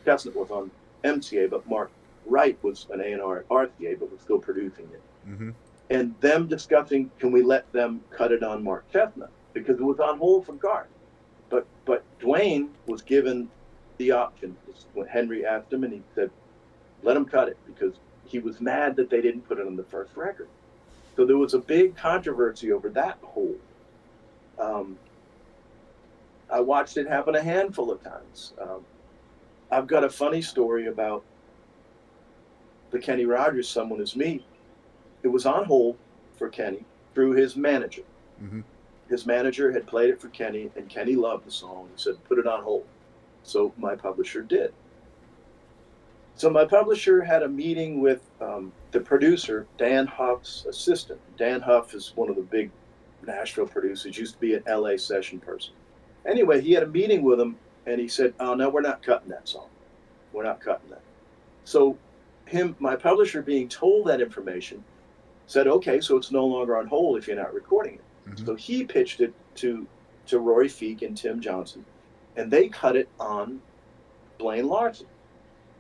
Chestnut was on MTA, but Mark Wright was an A&R at RCA, but was still producing it. Mm-hmm. And them discussing, can we let them cut it on Mark Chestnut? Because it was on hold for Garth. But Dwayne was given the option. When Henry asked him, and he said, let him cut it, because he was mad that they didn't put it on the first record. So there was a big controversy over that hold. I watched it happen a handful of times. I've got a funny story about the Kenny Rogers Someone Is Me. It was on hold for Kenny through his manager. Mm-hmm. His manager had played it for Kenny, and Kenny loved the song. He said, put it on hold. So my publisher did. So my publisher had a meeting with the producer, Dan Huff's assistant. Dan Huff is one of the big Nashville producers, used to be an LA session person. Anyway, he had a meeting with him, and he said, oh, no, we're not cutting that song. We're not cutting that. So my publisher, being told that information, said, okay, so it's no longer on hold if you're not recording it. Mm-hmm. So he pitched it to Roy Feek and Tim Johnson, and they cut it on Blaine Larson.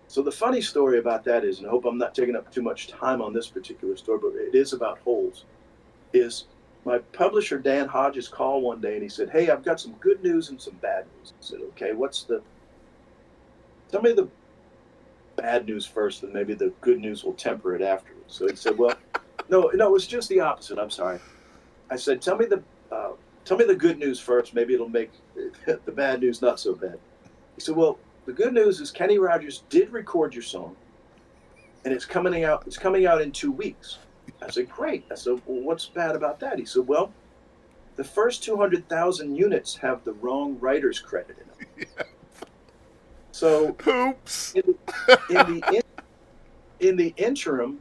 So the funny story about that is, and I hope I'm not taking up too much time on this particular story, but it is about holds, is my publisher, Dan Hodges, called one day and he said, hey, I've got some good news and some bad news. I said, okay, tell me the bad news first, and maybe the good news will temper it afterwards. So he said, well, no, it was just the opposite. I'm sorry. I said, tell me the good news first. Maybe it'll make the bad news not so bad. He said, well, the good news is Kenny Rogers did record your song, and it's coming out. It's coming out in 2 weeks. I said, great. I said, well, what's bad about that? He said, well, the first 200,000 units have the wrong writer's credit in them. Yeah. So, oops. In the interim,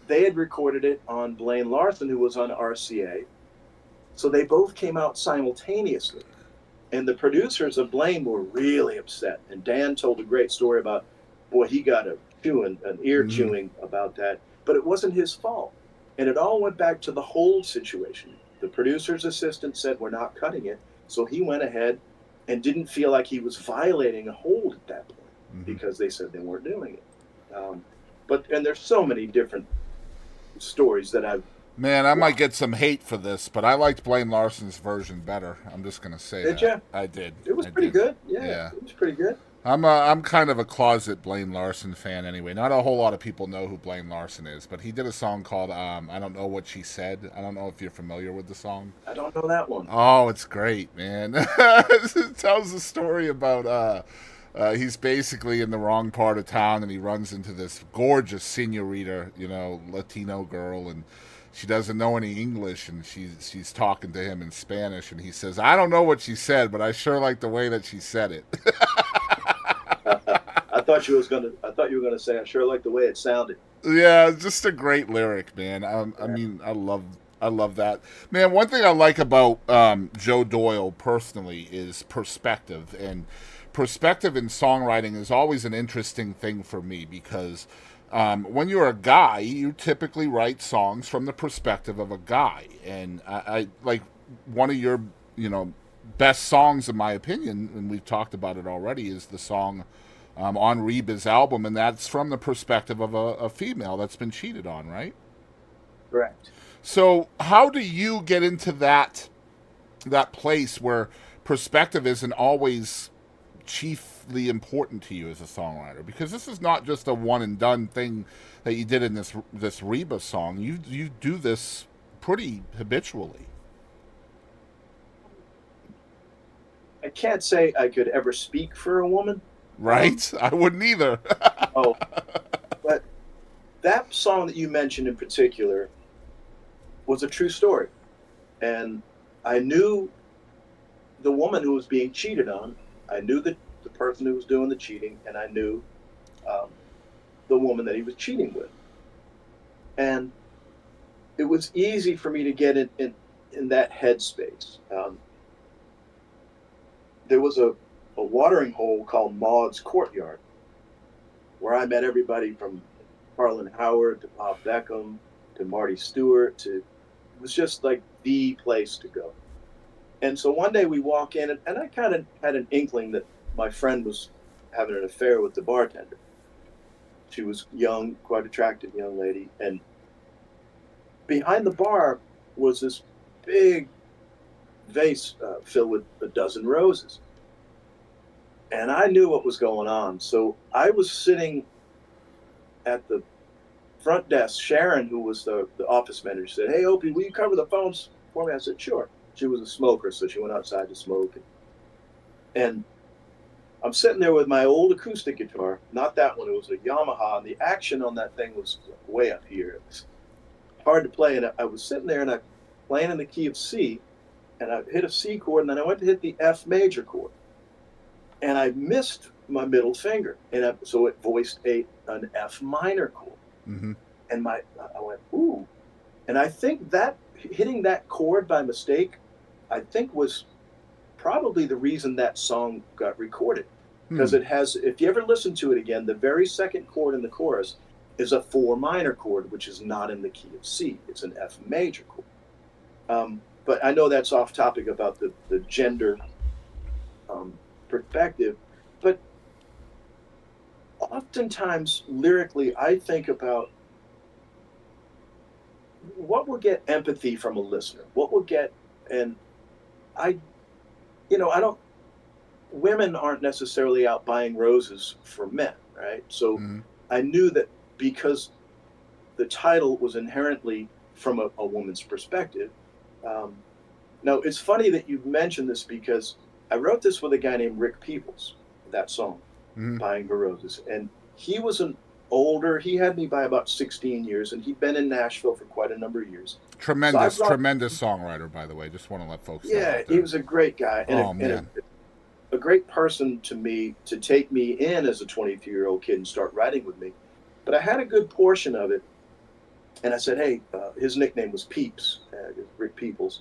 they had recorded it on Blaine Larson, who was on RCA. So they both came out simultaneously. And the producers of Blaine were really upset. And Dan told a great story about, boy, he got an ear chewing about that. But it wasn't his fault. And it all went back to the hold situation. The producer's assistant said, we're not cutting it. So he went ahead and didn't feel like he was violating a hold at that point, because they said they weren't doing it. And there's so many different stories that I've... Man, I might get some hate for this, but I liked Blaine Larson's version better. I'm just going to say that. Did you? I did. It was pretty good. Yeah, it was pretty good. I'm kind of a closet Blaine Larson fan anyway. Not a whole lot of people know who Blaine Larson is, but he did a song called I Don't Know What She Said. I don't know if you're familiar with the song. I don't know that one. Oh, it's great, man. It tells the story about he's basically in the wrong part of town, and he runs into this gorgeous senorita, Latino girl, and she doesn't know any English, and she's talking to him in Spanish, and he says, I don't know what she said, but I sure like the way that she said it. I thought you were gonna say, I sure like the way it sounded. Yeah, just a great lyric, man. I mean, I love that, man. One thing I like about Joe Doyle personally is perspective, and perspective in songwriting is always an interesting thing for me, because when you're a guy, you typically write songs from the perspective of a guy, and I like one of your best songs, in my opinion, and we've talked about it already, is the song on Reba's album, and that's from the perspective of a female that's been cheated on, right? Correct. So how do you get into that place where perspective isn't always chiefly important to you as a songwriter? Because this is not just a one and done thing that you did in this Reba song. You do this pretty habitually. I can't say I could ever speak for a woman. Right? I wouldn't either. Oh, but that song that you mentioned in particular was a true story. And I knew the woman who was being cheated on. I knew the person who was doing the cheating, and I knew the woman that he was cheating with. And it was easy for me to get in that headspace. there was a watering hole called Maud's Courtyard, where I met everybody from Harlan Howard to Bob Beckham to Marty Stewart to, it was just like the place to go. And so one day we walk in, and I kind of had an inkling that my friend was having an affair with the bartender. She was young, quite attractive young lady. And behind the bar was this big vase filled with a dozen roses. And I knew what was going on. So I was sitting at the front desk. Sharon, who was the office manager, said, "Hey, Opie, will you cover the phones for me?" I said, "Sure." She was a smoker, so she went outside to smoke. And I'm sitting there with my old acoustic guitar, not that one, it was a Yamaha, and the action on that thing was way up here. It was hard to play. And I was sitting there and I playing in the key of C, and I hit a C chord, and then I went to hit the F major chord. And I missed my middle finger. So it voiced an F minor chord. Mm-hmm. And I went, ooh. And I think that hitting that chord by mistake, I think was probably the reason that song got recorded. Because it has, if you ever listen to it again, the very second chord in the chorus is a 4 minor chord, which is not in the key of C. It's an F major chord. But I know that's off topic about the gender perspective. But oftentimes, lyrically, I think about what will get empathy from a listener. What will get, and I, I don't, women aren't necessarily out buying roses for men, right? So Mm-hmm. I knew that because the title was inherently from a woman's perspective. Now, it's funny that you mentioned this because I wrote this with a guy named Rick Peoples, that song, Mm-hmm. Buying Her Roses. And he was he had me by about 16 years, and he'd been in Nashville for quite a number of years. So I Tremendous, brought, tremendous songwriter, by the way. Just want to let folks know yeah, out he there. was a great guy Oh man. a great person to me to take me in as a 22-year-old kid and start writing with me. But I had a good portion of it. And I said, hey, his nickname was Peeps, Rick Peoples.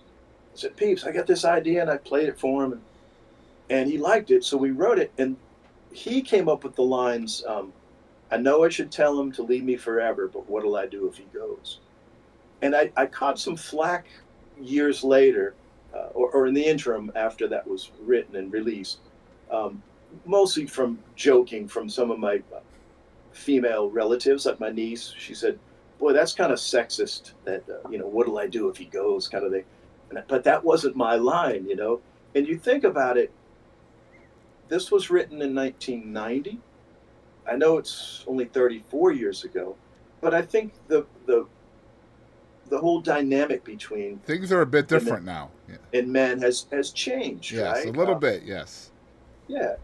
I said, Peeps, I got this idea, and I played it for him, and he liked it. So we wrote it, and he came up with the lines, I know I should tell him to leave me forever, but what'll I do if he goes? And I caught some flack years later, or in the interim after that was written and released, um, mostly from joking from some of my female relatives, like my niece. She said, "Boy, that's kind of sexist. That what'll I do if he goes?" kind of thing. But that wasn't my line. And you think about it, this was written in 1990. I know it's only 34 years ago, but I think the whole dynamic between Things are a bit women different now. Yeah. and men has changed, Yes, a right? little bit. Yes, Yeah,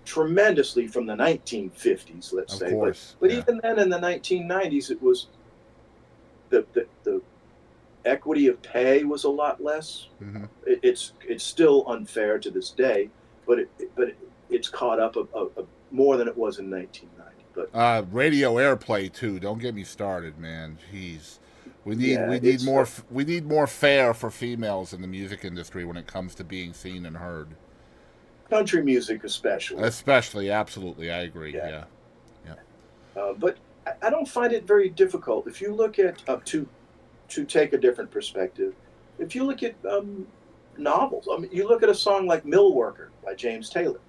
tremendously from the 1950s, let's of say. But course. but Yeah. even then, in the 1990s, it was the equity of pay was a lot less. Mm-hmm. It's still unfair to this day, but it's caught up more than it was in 1990. But Radio airplay too. Don't get me started, man. Jeez, we need yeah, we need it's more we need more fair for females in the music industry when it comes to being seen and heard. country music especially. Especially, absolutely, I agree. Yeah, Yeah, yeah. but I don't find it very difficult if you look at to take a different perspective. If you look at novels, I mean, you look at a song like "Mill Worker" by James Taylor.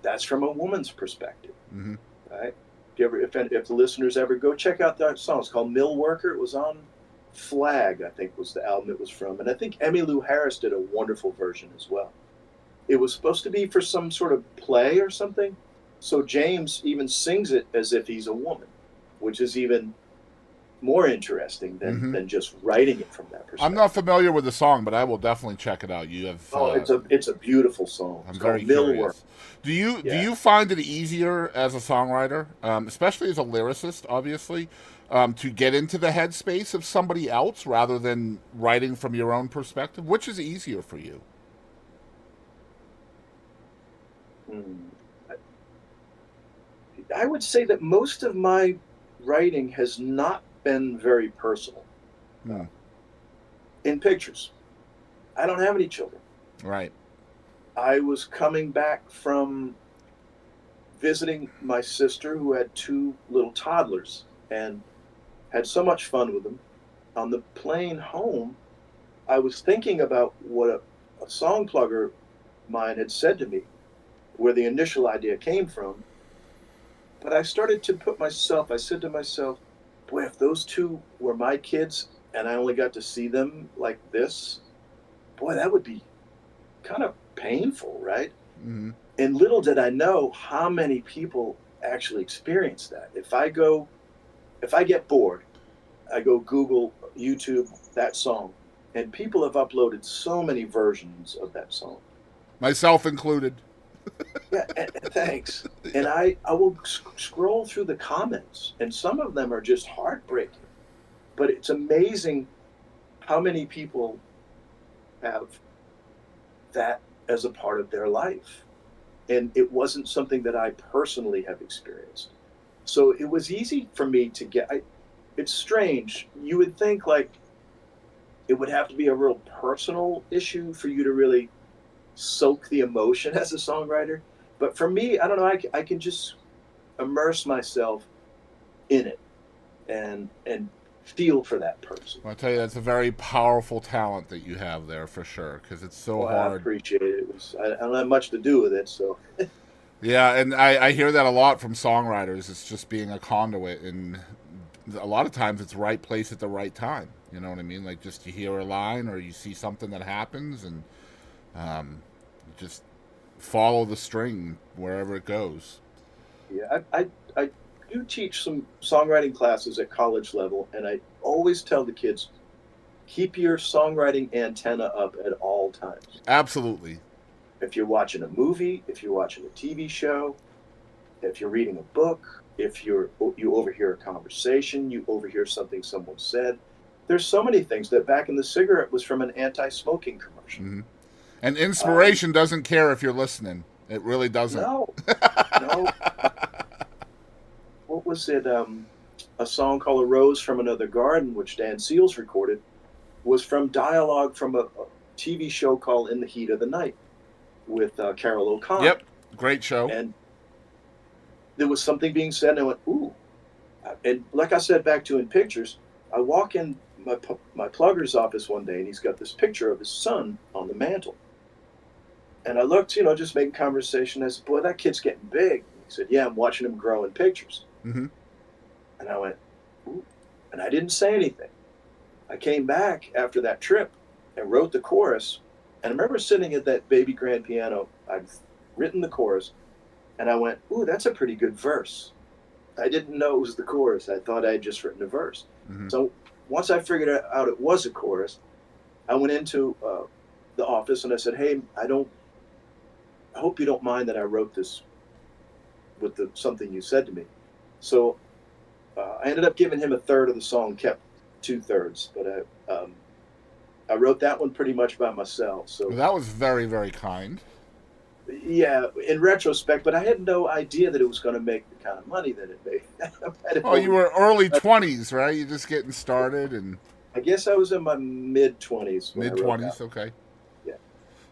That's from a woman's perspective, Mm-hmm. right? If the listeners ever go check out that song, it's called "Mill Worker." It was on Flag, I think, was the album it was from, and I think Emmylou Harris did a wonderful version as well. It was supposed to be for some sort of play or something, so James even sings it as if he's a woman, which is even more interesting than Mm-hmm. just writing it from that I'm not perspective. familiar with the song, but I will definitely check it out. You have. Oh, it's a beautiful song. I'm It's very called Mill Work. curious. Do Yeah. you find it easier as a songwriter, especially as a lyricist, obviously, to get into the headspace of somebody else rather than writing from your own perspective? Which is easier for you? Hmm. I would say that most of my writing has not been very personal. Hmm. In pictures, I don't have any children. Right. I was coming back from visiting my sister who had two little toddlers and had so much fun with them. On the plane home, I was thinking about what a song plugger mine had said to me, where the initial idea came from. But I started to I said to myself, boy, if those two were my kids and I only got to see them like this, boy, that would be kind of painful, right? Mm-hmm. And little did I know how many people actually experience that. If I get bored, I go Google, YouTube that song, and people have uploaded so many versions of that song. Myself included. Yeah, thanks. And Yeah. I will scroll through the comments, and some of them are just heartbreaking. But it's amazing how many people have that as a part of their life. And it wasn't something that I personally have experienced. So it was easy for me to get. It's strange. You would think like it would have to be a real personal issue for you to really soak the emotion as a songwriter. But for me, I don't know. I can just immerse myself in it and feel for that person. I'll tell you, that's a very powerful talent that you have there for sure, because it's so Well, I hard. appreciate it. I don't have much to do with it, so Yeah, and I hear that a lot from songwriters. It's just being a conduit, and a lot of times it's right place at the right time. You know what I mean? Like just you hear a line or you see something that happens, and just follow the string wherever it goes. yeah. I do teach some songwriting classes at college level, and I always tell the kids keep your songwriting antenna up at all times. Absolutely. If you're watching a movie, if you're watching a TV show, if you're reading a book, if you overhear a conversation, you overhear something someone said. There's so many things that back in the cigarette was from an anti-smoking commercial. Hmm. And Um, inspiration doesn't care if you're listening. It really doesn't. no, no. What was it? A song called "A Rose from Another Garden," which Dan Seals recorded, was from dialogue from a TV show called "In the Heat of the Night" with Carol O'Connor, Yep. Great show. and there was something being said, and I went, "Ooh!" And like I said back to in pictures, I walk in my plugger's office one day, and he's got this picture of his son on the mantle. And I looked, just making conversation. I said, "Boy, that kid's getting big." And he said, "Yeah, I'm watching him grow in pictures." Hmm. And I went, "Ooh," and I didn't say anything. I came back after that trip and wrote the chorus. And I remember sitting at that baby grand piano. I'd written the chorus, and I went, "Ooh, that's a pretty good verse." I didn't know it was the chorus. I thought I had just written a verse. Hmm. So once I figured out it was a chorus, I went into the office and I said, "Hey, I hope you don't mind that I wrote this with something you said to me." So I ended up giving him a third of the song, kept 2/3, but I wrote that one pretty much by myself. Well, So that was very, very kind. yeah, in retrospect, but I had no idea that it was going to make the kind of money that it made. Oh, you were early 20s, right? You're just getting started and I guess I was in my mid 20s when I mid wrote that. 20s. Okay. Yeah.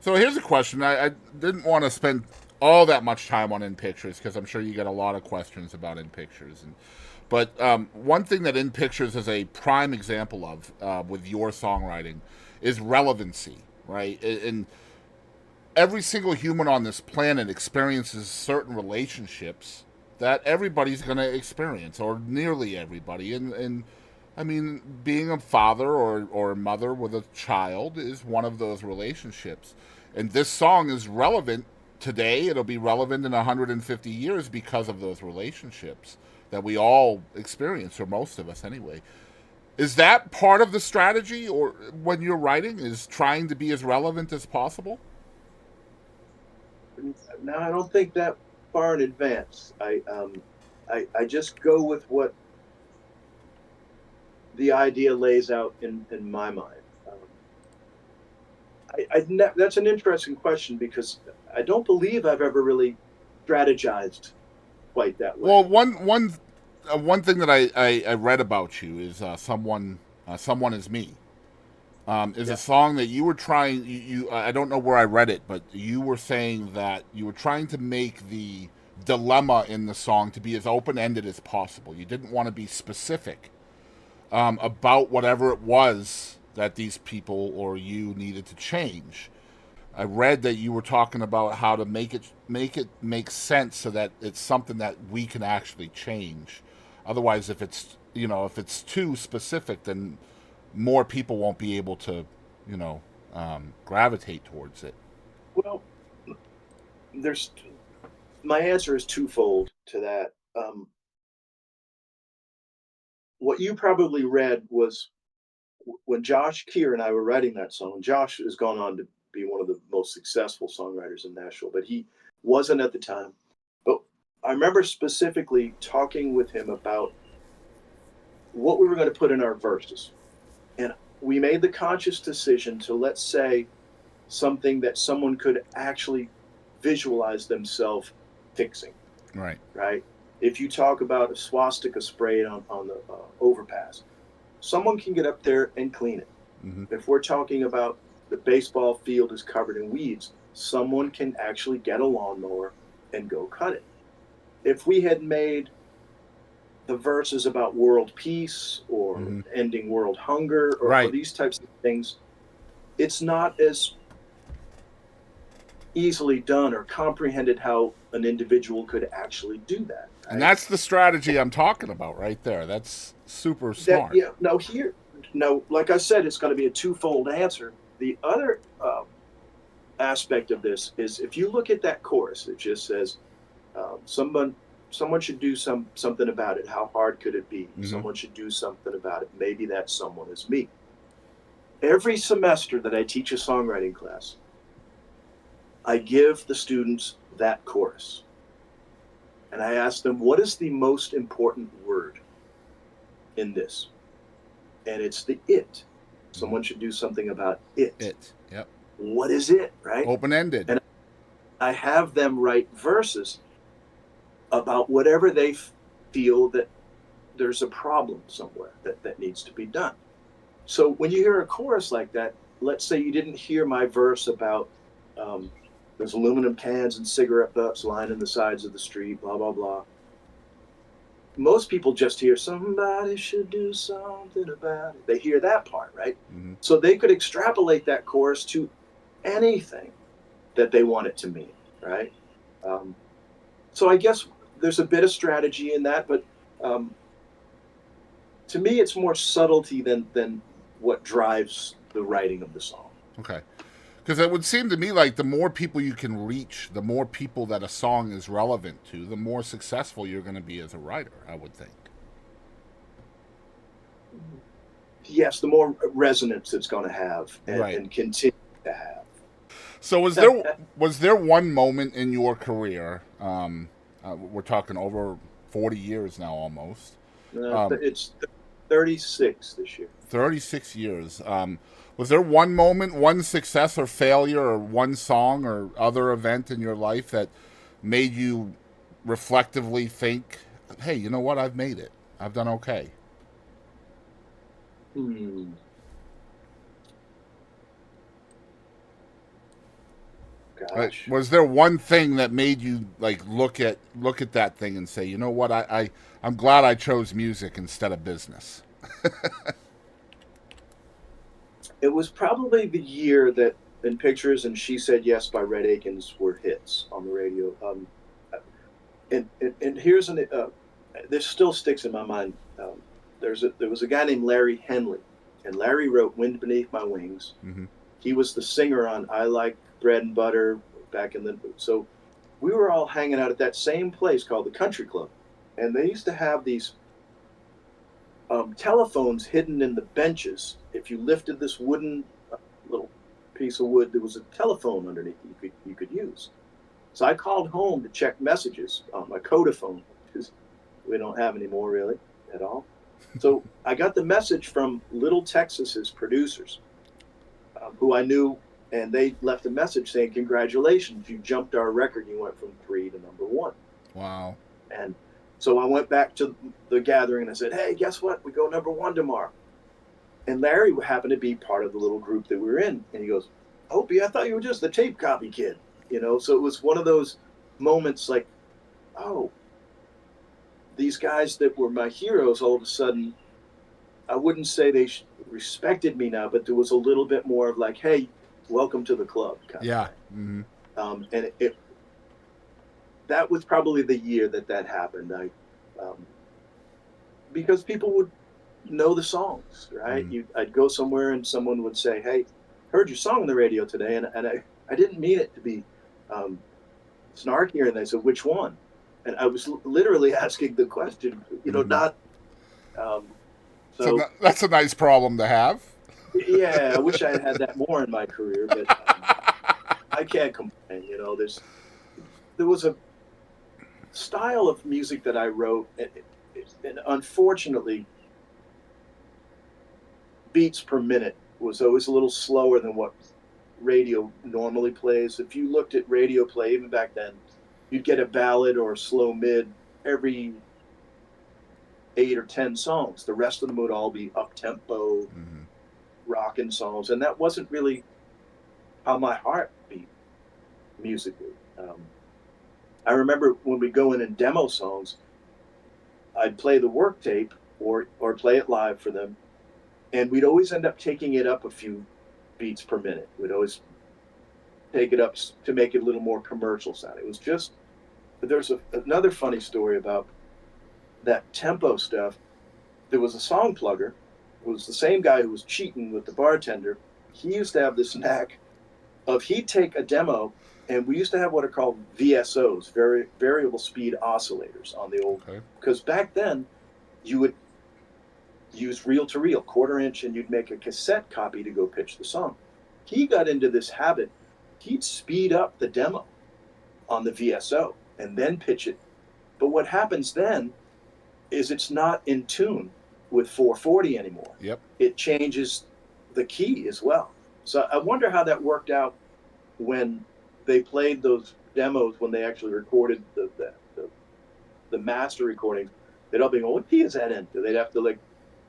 So here's a question. I didn't want to spend all that much time on In Pictures because I'm sure you get a lot of questions about In Pictures. But one thing that In Pictures is a prime example of with your songwriting is relevancy, right? And every single human on this planet experiences certain relationships that everybody's going to experience, or nearly everybody. And I mean, being a father or a mother with a child is one of those relationships. And this song is relevant today. It'll be relevant in 150 years because of those relationships that we all experience, or most of us anyway. Is that part of the strategy, or when you're writing, is trying to be as relevant as possible? Now I don't think that far in advance. I just go with what the idea lays out in my mind. That's an interesting question because I don't believe I've ever really strategized quite that way. Well, one thing that I read about you is someone is me, is Yeah. a song that you were trying. I don't know where I read it, but you were saying that you were trying to make the dilemma in the song to be as open ended as possible. You didn't want to be specific about whatever it was that these people or you needed to change. I read that you were talking about how to make sense so that it's something that we can actually change. Otherwise, if it's too specific, then more people won't be able to, gravitate towards it. Well, there's my answer is twofold to that. What you probably read was when Josh Keir and I were writing that song. Josh has gone on to be one of the most successful songwriters in Nashville, but he wasn't at the time. But I remember specifically talking with him about what we were going to put in our verses. And we made the conscious decision to, let's say, something that someone could actually visualize themselves fixing, Right. right? If you talk about a swastika sprayed on the overpass, someone can get up there and clean it. Mm-hmm. If we're talking about the baseball field is covered in weeds, someone can actually get a lawnmower and go cut it. If we had made the verses about world peace or Mm-hmm. ending world hunger or Right. these types of things, it's not as easily done or comprehended how an individual could actually do that, And right? that's the strategy I'm talking about right there. That's super That, smart. yeah, no, here, no, like I said, it's going to be a twofold answer. The other aspect of this is if you look at that chorus, it just says, someone should do something about it. How hard could it be? Mm-hmm. Someone should do something about it. Maybe that someone is me. Every semester that I teach a songwriting class, I give the students that chorus. And I ask them, what is the most important word in this? And it's the it. Mm-hmm. Someone should do something about it. It. Yep. What is it, right? Open ended. And I have them write verses about whatever they feel that there's a problem somewhere that needs to be done. So when you hear a chorus like that, let's say you didn't hear my verse about um, there's aluminum cans and cigarette butts lining the sides of the street, blah, blah, blah. Most people just hear somebody should do something about it. They hear that part, right? Mm-hmm. So they could extrapolate that chorus to anything that they want it to mean, right? Um, so I guess there's a bit of strategy in that, but um, to me, it's more subtlety than what drives the writing of the song. Okay. Because it would seem to me like the more people you can reach, the more people that a song is relevant to, the more successful you're going to be as a writer, I would think. Yes, the more resonance it's going to have Right. and continue to have. So was there one moment in your career? We're talking over 40 years now, almost. It's 36 this year. 36 years. Was there one moment, one success or failure, or one song or other event in your life that made you reflectively think, "Hey, you know what? I've made it. I've done okay." Hmm. Gosh. Was there one thing that made you like look at that thing and say, you know what, I'm glad I chose music instead of business? It was probably the year that In Pictures and She Said Yes by Red Akins were hits on the radio. And here's this still sticks in my mind. There was a guy named Larry Henley, and Larry wrote "Wind Beneath My Wings." Mm-hmm. He was the singer on "I Like Bread and Butter" back in the. So we were all hanging out at that same place called the Country Club, and they used to have these telephones hidden in the benches. If you lifted this wooden little piece of wood, there was a telephone underneath you could use. So I called home to check messages on my Codaphone, because we don't have anymore really at all. So I got the message from Little Texas's producers, who I knew, and they left a message saying, "Congratulations, you jumped our record. You went from 3 to number 1." Wow. And so I went back to the gathering and I said, "Hey, guess what? We go number 1 tomorrow." And Larry happened to be part of the little group that we were in. And he goes, Opie, I thought you were just the tape copy kid. So it was one of those moments like, oh, these guys that were my heroes, all of a sudden, I wouldn't say they respected me now, but there was a little bit more of like, hey, welcome to the club kind of Yeah. thing. Mm-hmm. And that was probably the year that happened. Because people would know the songs, right? Mm-hmm. I'd go somewhere and someone would say, hey, heard your song on the radio today. And I didn't mean it to be um, snarky, and they said, which one? And I was literally asking the question, Mm-hmm. not, um, so That's a nice problem to have. yeah, I wish I had had that more in my career, but I can't complain. There was a style of music that I wrote, and unfortunately, beats per minute was always a little slower than what radio normally plays. If you looked at radio play, even back then, you'd get a ballad or a slow mid every 8 or 10 songs. The rest of them would all be up tempo, Mm-hmm. rocking songs, and that wasn't really how my heart beat musically. I remember when we go in and demo songs, I'd play the work tape or play it live for them, and we'd always end up taking it up a few beats per minute. We'd always take it up to make it a little more commercial sound. It was just there's another funny story about that tempo stuff. There was a song plugger. It was the same guy who was cheating with the bartender. He used to have this knack of he'd take a demo, and we used to have what are called VSOs, very variable speed oscillators on the old, Okay. because back then you would use reel to reel, quarter inch, and you'd make a cassette copy to go pitch the song. He got into this habit. He'd speed up the demo on the VSO and then pitch it. But what happens then is it's not in tune with 440 anymore. Yep. It changes the key as well. So I wonder how that worked out when they played those demos, when they actually recorded the master recordings. They'd all be going, what key is that in? They'd have to like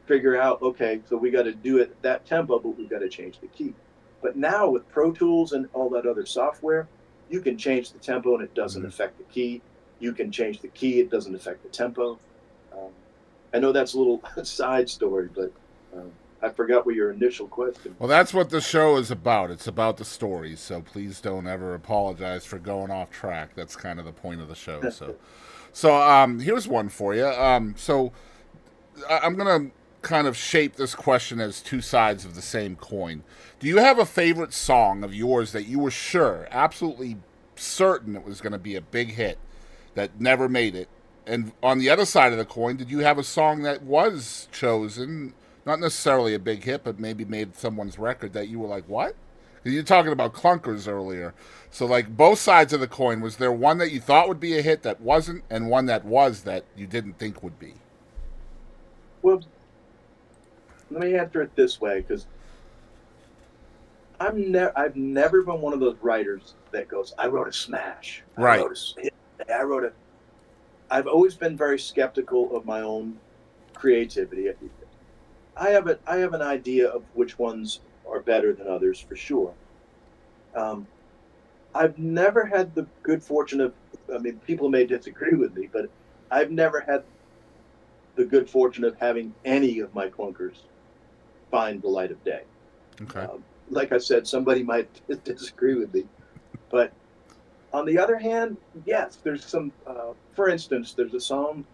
figure out, okay, so we got to do it at that tempo, but we've got to change the key. But now with Pro Tools and all that other software, you can change the tempo and it doesn't Mm-hmm. affect the key. You can change the key, it doesn't affect the tempo. Um, I know that's a little side story, but I forgot what your initial question Well, was. that's what the show is about. It's about the stories. So please don't ever apologize for going off track. That's kind of the point of the show. So here's one for you. I'm gonna kind of shape this question as two sides of the same coin. Do you have a favorite song of yours that you were sure, absolutely certain it was going to be a big hit that never made it? And on the other side of the coin, did you have a song that was chosen, not necessarily a big hit, but maybe made someone's record that you were like, what? Because you're talking about clunkers earlier. So, like, both sides of the coin, was there one that you thought would be a hit that wasn't, and one that was that you didn't think would be? Well, let me answer it this way, because I've never been one of those writers that goes, I wrote a smash. Right. I wrote a. I've always been very skeptical of my own creativity. I have an idea of which ones are better than others for sure. Um, I've never had the good fortune of. I mean, people may disagree with me, but I've never had the good fortune of having any of my clunkers find the light of day. Okay. Like I said, somebody might disagree with me, but on the other hand, yes, there's some. For instance, there's a song.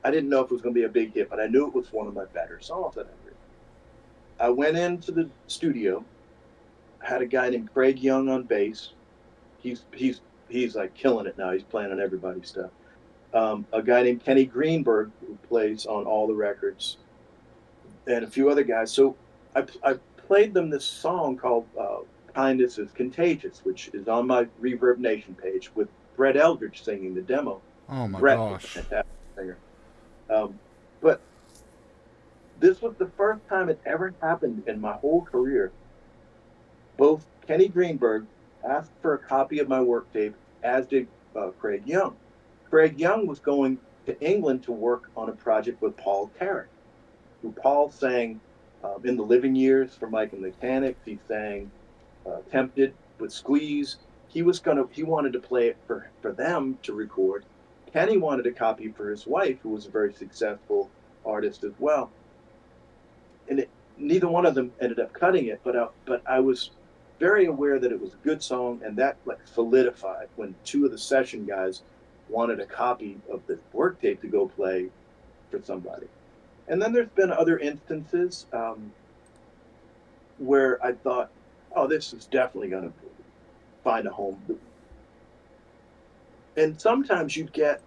I didn't know if it was going to be a big hit, but I knew it was one of my better songs that I've written. I went into the studio, had a guy named Craig Young on bass. He's like killing it now. He's playing on everybody's stuff. A guy named Kenny Greenberg who plays on all the records, and a few other guys. So I played them this song called "Kindness is Contagious," which is on my Reverb Nation page with Brett Eldredge singing the demo. Oh my Brett is a gosh. fantastic singer. But this was the first time it ever happened in my whole career. Both Kenny Greenberg asked for a copy of my work tape, as did Craig Young. Craig Young was going to England to work on a project with Paul Carrack, who Paul sang In the Living Years for Mike and the Mechanics, he sang Tempted with Squeeze. He wanted to play it for them to record. Kenny wanted a copy for his wife, who was a very successful artist as well. And neither one of them ended up cutting it, but I was very aware that it was a good song, and that like solidified when two of the session guys wanted a copy of the work tape to go play for somebody. And then there's been other instances where I thought, oh, this is definitely going to find a home. And sometimes you'd get,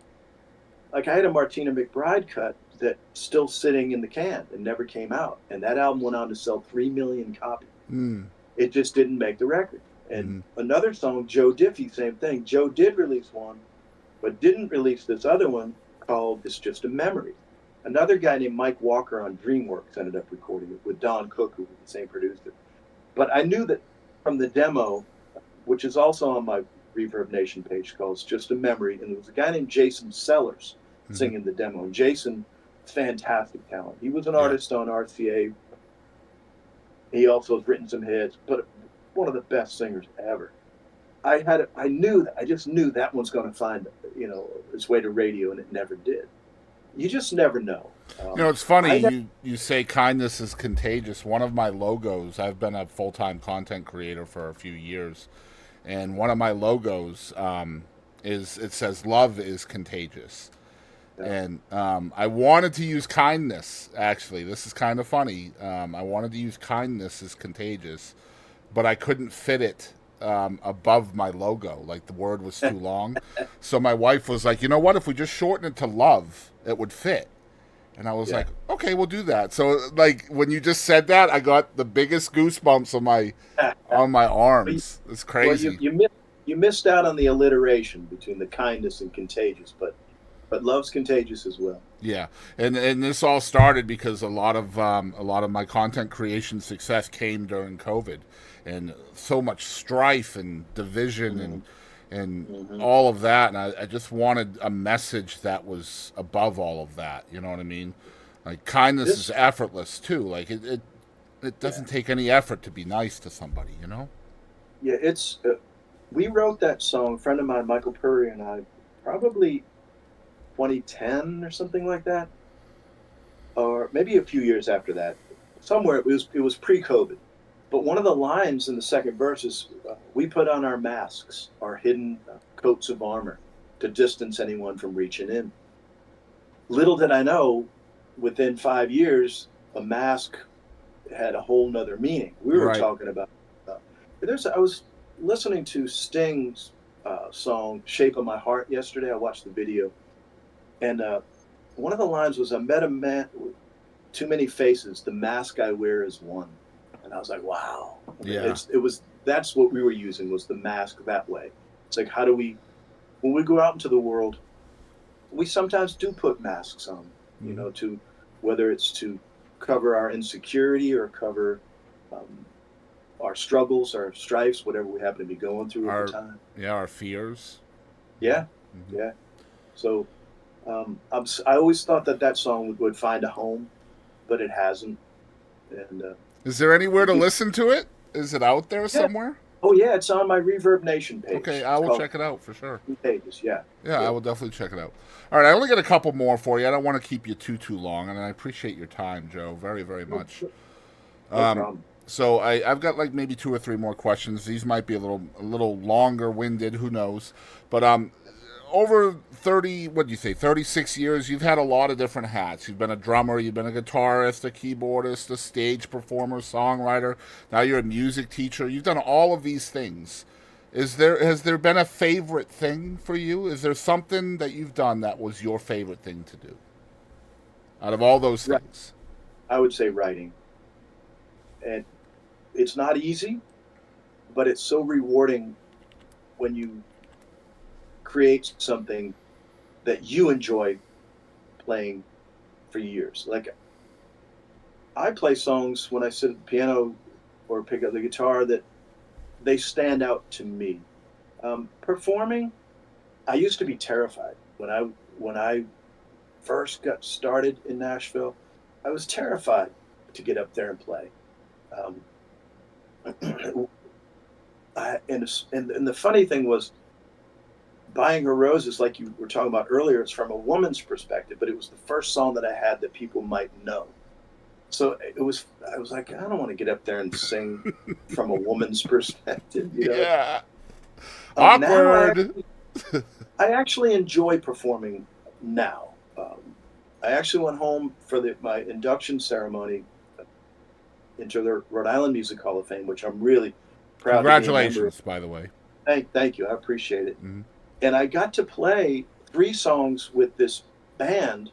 like, I had a Martina McBride cut that's still sitting in the can and never came out. And that album went on to sell 3 million copies. Mm. It just didn't make the record. And another song, Joe Diffie, same thing. Joe did release one, but didn't release this other one called It's Just a Memory. Another guy named Mike Walker on DreamWorks ended up recording it with Don Cook, who was the same producer. But I knew that from the demo, which is also on my Reverb Nation page, called It's Just a Memory, and there was a guy named Jason Sellers singing the demo. And Jason, fantastic talent. He was an artist on RCA. He also has written some hits, but one of the best singers ever. I just knew that one's going to find, its way to radio, and it never did. You just never know. It's funny you say kindness is contagious. One of my logos, I've been a full-time content creator for a few years, and one of my logos it says love is contagious. Yeah. And I wanted to use kindness, actually. This is kind of funny. I wanted to use kindness is contagious, but I couldn't fit it above my logo. Like, the word was too long. So my wife was like, you know what? If we just shorten it to love, it would fit. And I was like, okay, we'll do that. So, like, when you just said that, I got the biggest goosebumps on my arms. It's crazy. Well, you missed out on the alliteration between the kindness and contagious, but love's contagious as well. Yeah, and this all started because a lot of my content creation success came during COVID, and so much strife and division and all of that, and I just wanted a message that was above all of that. You know what I mean? Like, kindness is effortless too. Like, it doesn't take any effort to be nice to somebody. You know? Yeah, it's we wrote that song. A friend of mine, Michael Purry, and I, probably 2010 or something like that, or maybe a few years after that. Somewhere it was pre-COVID. But one of the lines in the second verse is, "We put on our masks, our hidden coats of armor, to distance anyone from reaching in." Little did I know, within 5 years, a mask had a whole nother meaning. We were talking about. I was listening to Sting's song "Shape of My Heart" yesterday. I watched the video. And one of the lines was, "I met a man with too many faces. The mask I wear is one." And I was like, wow. Yeah. That's what we were using, was the mask that way. It's like, when we go out into the world, we sometimes do put masks on, to, whether it's to cover our insecurity or cover our struggles, our strifes, whatever we happen to be going through at the time. Yeah, our fears. Yeah, yeah. So I always thought that song would find a home, but it hasn't. And is there anywhere to listen to it? Is it out there somewhere? Oh yeah, it's on my Reverb Nation page. Okay, I will check it out for sure. Pages, yeah. Yeah, I will definitely check it out. All right, I only got a couple more for you. I don't want to keep you too long, and I appreciate your time, Joe, very, very much. No problem. So I've got like maybe 2 or 3 more questions. These might be a little longer winded. Who knows? But over 36 years, you've had a lot of different hats. You've been a drummer, you've been a guitarist, a keyboardist, a stage performer, songwriter. Now you're a music teacher. You've done all of these things. Has there been a favorite thing for you? Is there something that you've done that was your favorite thing to do out of all those things? I would say writing. And it's not easy, but it's so rewarding when you create something that you enjoy playing for years. Like, I play songs when I sit at the piano or pick up the guitar that they stand out to me. Performing, I used to be terrified when I first got started in Nashville. I was terrified to get up there and play. Um, and the funny thing was, Buying Her Roses, like you were talking about earlier, it's from a woman's perspective, but it was the first song that I had that people might know. So I was like, I don't want to get up there and sing from a woman's perspective, you know. Yeah. Now Awkward. I actually enjoy performing now. I actually went home for my induction ceremony into the Rhode Island Music Hall of Fame, which I'm really proud to be a member of. Congratulations, by the way. Thank you. I appreciate it. Mm-hmm. And I got to play 3 songs with this band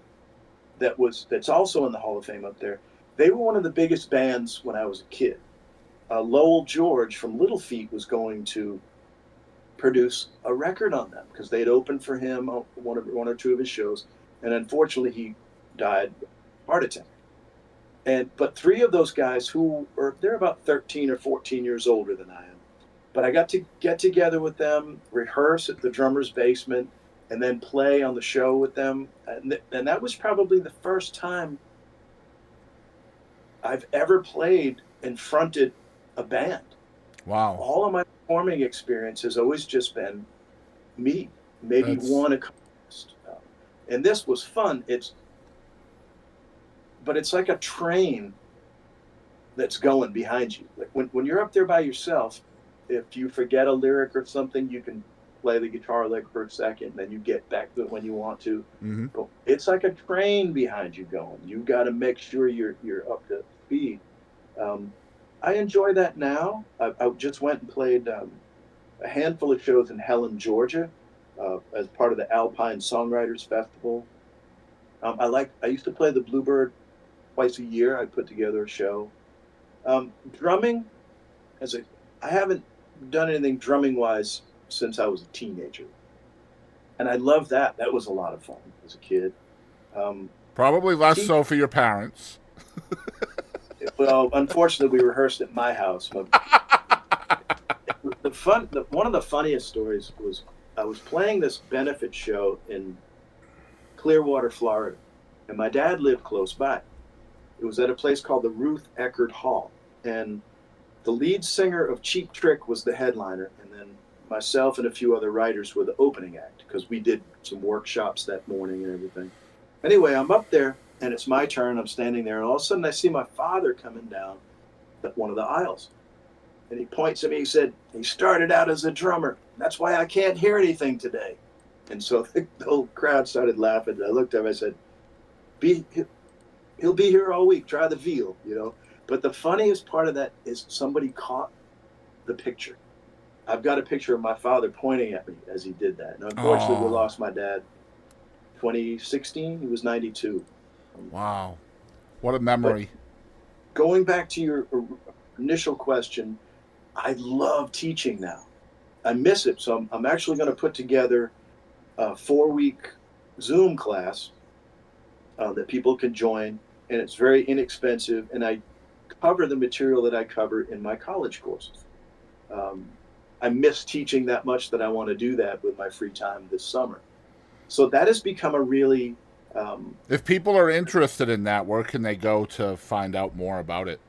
that's also in the Hall of Fame up there. They were one of the biggest bands when I was a kid. Lowell George from Little Feat was going to produce a record on them because they'd opened for him on one or two of his shows, and unfortunately he died heart attack. But 3 of those guys they're about 13 or 14 years older than I am. But I got to get together with them, rehearse at the drummer's basement, and then play on the show with them. And that was probably the first time I've ever played and fronted a band. Wow. All of my performing experience has always just been me, maybe one accompanist. And this was fun. But it's like a train that's going behind you. Like when you're up there by yourself, if you forget a lyric or something, you can play the guitar lick for a second, then you get back to it when you want to. Mm-hmm. But it's like a train behind you going. You got to make sure you're up to speed. I enjoy that now. I just went and played a handful of shows in Helen, Georgia, as part of the Alpine Songwriters Festival. I used to play the Bluebird twice a year. I put together a show. Drumming, I haven't done anything drumming wise since I was a teenager, and I love that. That was a lot of fun as a kid. Probably less so for your parents. Well, unfortunately, we rehearsed at my house. One of the funniest stories was I was playing this benefit show in Clearwater, Florida, and my dad lived close by. It was at a place called the Ruth Eckerd Hall, and the lead singer of Cheap Trick was the headliner, and then myself and a few other writers were the opening act because we did some workshops that morning and everything. Anyway, I'm up there, and it's my turn. I'm standing there, and all of a sudden I see my father coming down one of the aisles. And he points at me, he said, he started out as a drummer. That's why I can't hear anything today. And so the whole crowd started laughing. I looked at him, I said, he'll be here all week. Try the veal, you know. But the funniest part of that is somebody caught the picture. I've got a picture of my father pointing at me as he did that. And unfortunately, we lost my dad 2016. He was 92. Wow. What a memory. But going back to your initial question, I love teaching now. I miss it. So I'm actually going to put together a 4-week Zoom class that people can join. And it's very inexpensive. And I cover the material that I cover in my college courses. I miss teaching that much that I want to do that with my free time this summer. So that has become a really... if people are interested in that, where can they go to find out more about it?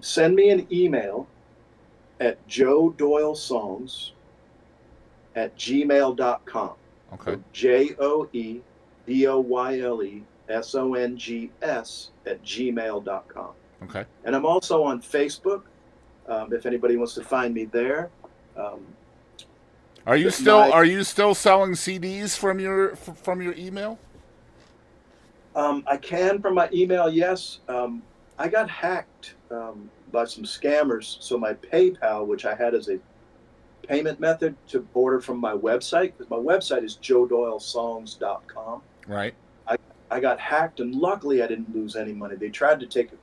Send me an email at joedoylesongs@gmail.com. Okay. So JOEDOYLESONGS@gmail.com. Okay. And I'm also on Facebook. If anybody wants to find me there. Are you still selling CDs from your email? I can from my email, yes. I got hacked by some scammers. So my PayPal, which I had as a payment method to order from my website, because my website is joedoylesongs.com. Right. I got hacked, and luckily I didn't lose any money. They tried to take a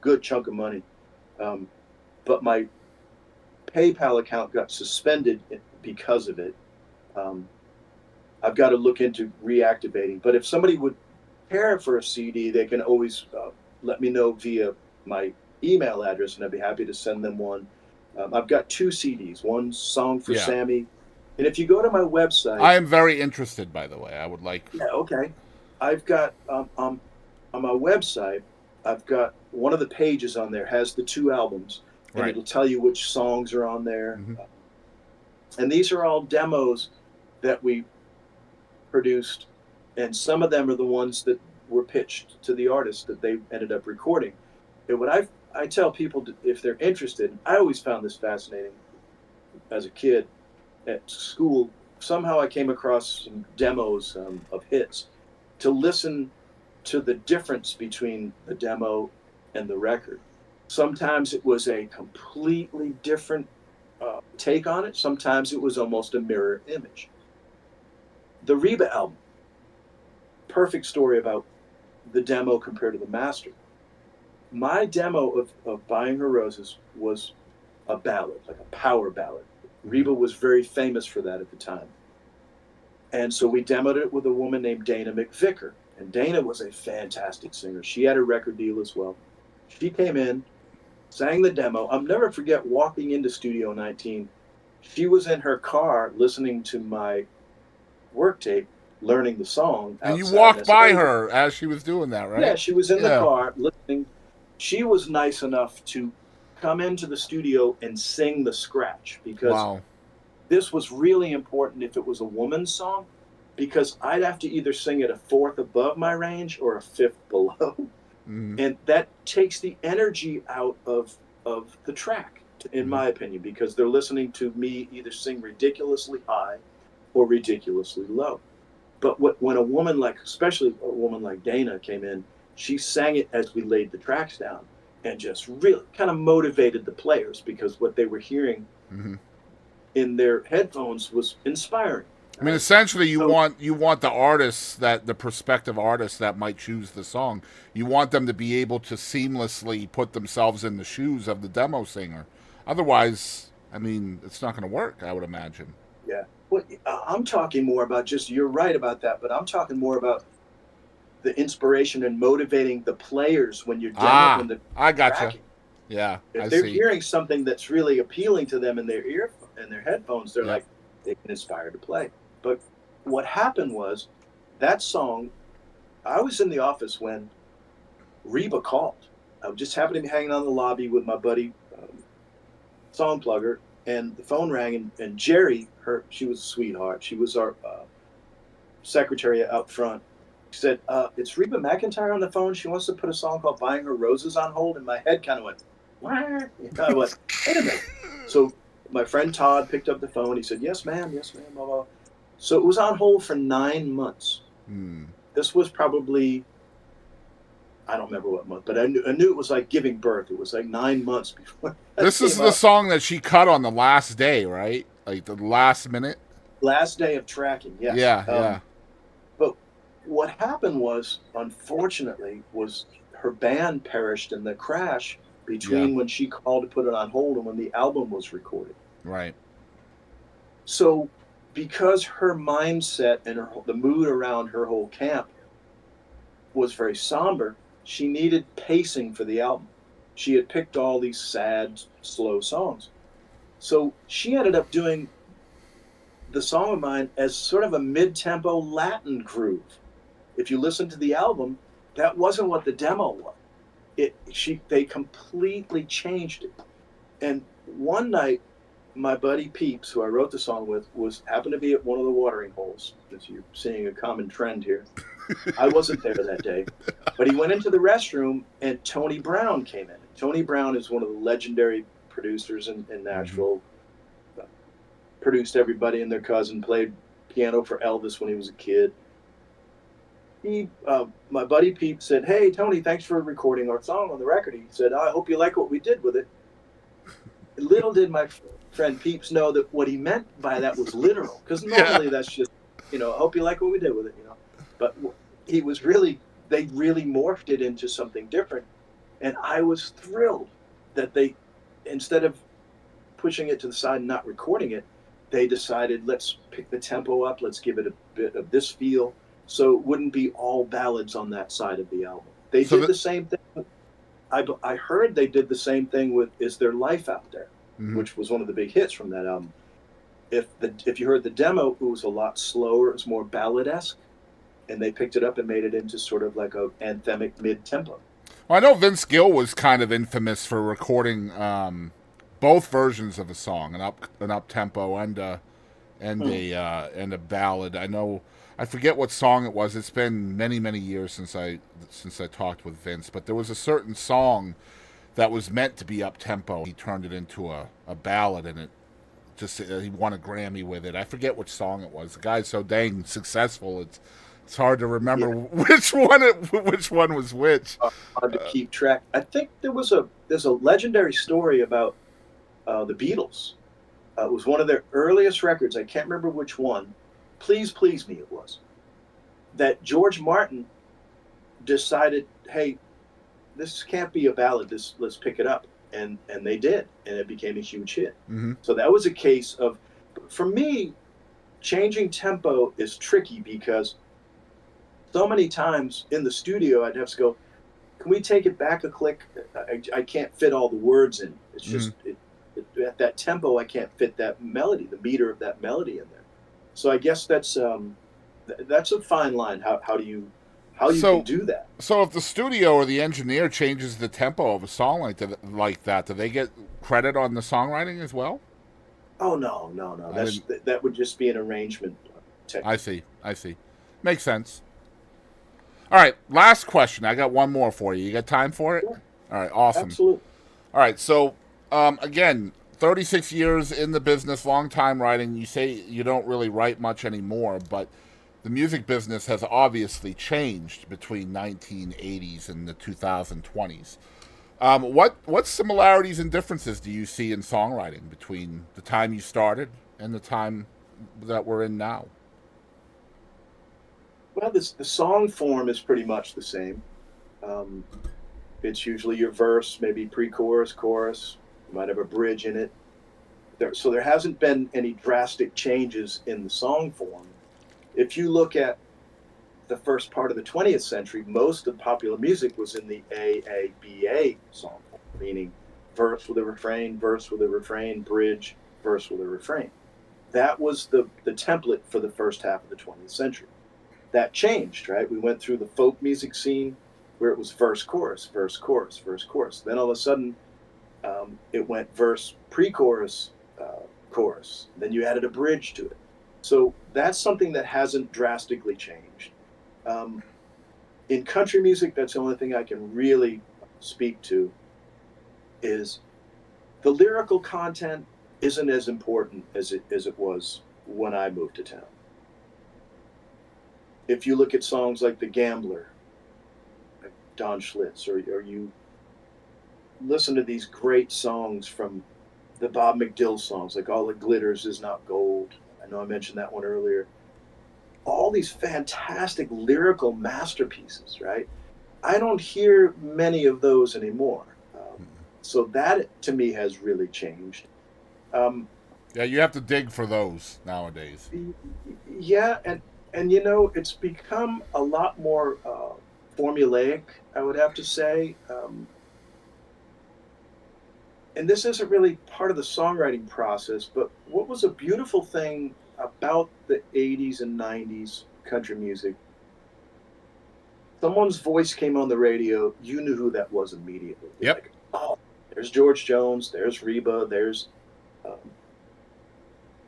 good chunk of money, but my PayPal account got suspended because of it. I've got to look into reactivating. But if somebody would care for a CD, they can always let me know via my email address, and I'd be happy to send them one. I've got 2 CDs, one Song for Sammy. And if you go to my website... I am very interested, by the way. I would like... Yeah, okay. I've got, on my website, I've got one of the pages on there has the 2 albums, and Right. it'll tell you which songs are on there. Mm-hmm. And these are all demos that we produced, and some of them are the ones that were pitched to the artist that they ended up recording. And what I tell people if they're interested, I always found this fascinating as a kid at school. Somehow I came across some demos of hits to listen to the difference between the demo and the record. Sometimes it was a completely different take on it. Sometimes it was almost a mirror image. The Reba album, perfect story about the demo compared to the master. My demo of Buying Her Roses was a ballad, like a power ballad. Mm-hmm. Reba was very famous for that at the time. And so we demoed it with a woman named Dana McVicker. And Dana was a fantastic singer. She had a record deal as well. She came in, sang the demo. I'll never forget walking into Studio 19. She was in her car listening to my work tape, learning the song And you outside. And I walked said, by hey, her as she was doing that, yeah, right? she was in the Yeah. car listening. She was nice enough to come into the studio and sing the scratch because Wow. this was really important if it was a woman's song, because I'd have to either sing it a fourth above my range or a fifth below. Mm-hmm. And that takes the energy out of the track, in Mm-hmm. my opinion, because they're listening to me either sing ridiculously high or ridiculously low. But when a woman like, especially a woman like Dana came in, she sang it as we laid the tracks down and just really kind of motivated the players because what they were hearing Mm-hmm. in their headphones was inspiring. I mean, essentially, So you want the artists that the prospective artists that might choose the song, you want them to be able to seamlessly put themselves in the shoes of the demo singer. Otherwise, I mean, it's not going to work. I would imagine. yeah, well, I'm talking more about just, you're right about that, but I'm talking more about the inspiration and motivating the players when you're demo when Ah, the I gotcha. tracking. Yeah, If I they're see. hearing something that's really appealing to them in their ear and their headphones, they're Yep. like they can inspire to play. But what happened was that song. I was in the office when Reba called. I just happened to be hanging out in the lobby with my buddy Song Plugger, and the phone rang, and Jerry, she was a sweetheart. She was our secretary out front. She said, "It's Reba McEntire on the phone. She wants to put a song called Buying Her Roses on hold." And my head kind of went, "What?" I went, "Wait a minute." So my friend Todd picked up the phone. He said, "Yes, ma'am. Yes, ma'am." Blah, blah. So it was on hold for 9 months. Hmm. This was probably, I don't remember what month, but I knew it was like giving birth. It was like 9 months before that This is came the out. song that she cut on the last day, right? Like the last minute. Last day of tracking, yes. Yeah, yeah, But what happened was, unfortunately, was her band perished in the crash yeah. between when she called to put it on hold and when the album was recorded. Right. So, because her mindset and the mood around her whole camp was very somber, she needed pacing for the album. She had picked all these sad, slow songs. So she ended up doing the song of mine as sort of a mid-tempo Latin groove. If you listen to the album, that wasn't what the demo was. They completely changed it. And one night, my buddy Peeps, who I wrote the song with, was happened to be at one of the watering holes, as you're seeing a common trend here. I wasn't there that day, but he went into the restroom and Tony Brown came in. Tony Brown is one of the legendary producers in Mm-hmm. Nashville. Produced everybody and their cousin, played piano for Elvis when he was a kid. My buddy Pete said, "Hey Tony, thanks for recording our song on the record." He said, "I hope you like what we did with it." Little did my friend Peeps know that what he meant by that was literal, because Yeah. normally that's just, I hope you like what we did with it. But he was really, they really morphed it into something different, and I was thrilled that they, instead of pushing it to the side and not recording it, they decided, let's pick the tempo up, let's give it a bit of this feel, so it wouldn't be all ballads on that side of the album. They So did that. the same thing. I heard they did the same thing with "Is There Life Out There," Mm-hmm. which was one of the big hits from that album. If you heard the demo, it was a lot slower. It was more ballad-esque, and they picked it up and made it into sort of like a anthemic mid-tempo. Well, I know Vince Gill was kind of infamous for recording both versions of a song, an up tempo and a ballad. I forget what song it was. It's been many years since I talked with Vince, but there was a certain song that was meant to be up tempo. He turned it into a ballad, and it just he won a Grammy with it. I forget which song it was. The guy's so dang successful. It's hard to remember which one was which. Hard to keep track. I think there's a legendary story about the Beatles. It was one of their earliest records. I can't remember which one. Please Please Me it was. That George Martin decided, hey, this can't be a ballad. Let's pick it up. And they did, and it became a huge hit. Mm-hmm. So that was a case of, for me, changing tempo is tricky because so many times in the studio I'd have to go, can we take it back a click? I can't fit all the words in. It's just at that tempo I can't fit that melody, the meter of that melody in there. So I guess that's a fine line. How do you can do that? So if the studio or the engineer changes the tempo of a song like that, do they get credit on the songwriting as well? Oh no. That would just be an arrangement technique. I see. Makes sense. All right, last question. I got one more for you. You got time for it? Sure. All right, awesome. Absolutely. All right, so again, 36 years in the business, long time writing. You say you don't really write much anymore, but the music business has obviously changed between 1980s and the 2020s. What similarities and differences do you see in songwriting between the time you started and the time that we're in now? Well, the song form is pretty much the same. It's usually your verse, maybe pre-chorus, chorus. You might have a bridge in it. So there hasn't been any drastic changes in the song form. If you look at the first part of the 20th century, most of popular music was in the AABA song form, meaning verse with a refrain, bridge, verse with a refrain. That was the template for the first half of the 20th century. That changed, right? We went through the folk music scene where it was verse, chorus, verse, chorus, verse, chorus. Then all of a sudden, it went verse, pre-chorus, chorus. Then you added a bridge to it. So that's something that hasn't drastically changed. In country music, that's the only thing I can really speak to is the lyrical content isn't as important as it was when I moved to town. If you look at songs like The Gambler, like Don Schlitz, or you listen to these great songs from the Bob McDill songs, like All That Glitters Is Not Gold. I know I mentioned that one earlier. All these fantastic lyrical masterpieces, right? I don't hear many of those anymore. So that, to me, has really changed. Yeah, you have to dig for those nowadays. Yeah, and it's become a lot more formulaic, I would have to say. And this isn't really part of the songwriting process, but what was a beautiful thing about the 80s and 90s country music, someone's voice came on the radio, you knew who that was immediately. Yep. Like, oh, there's George Jones, there's Reba, there's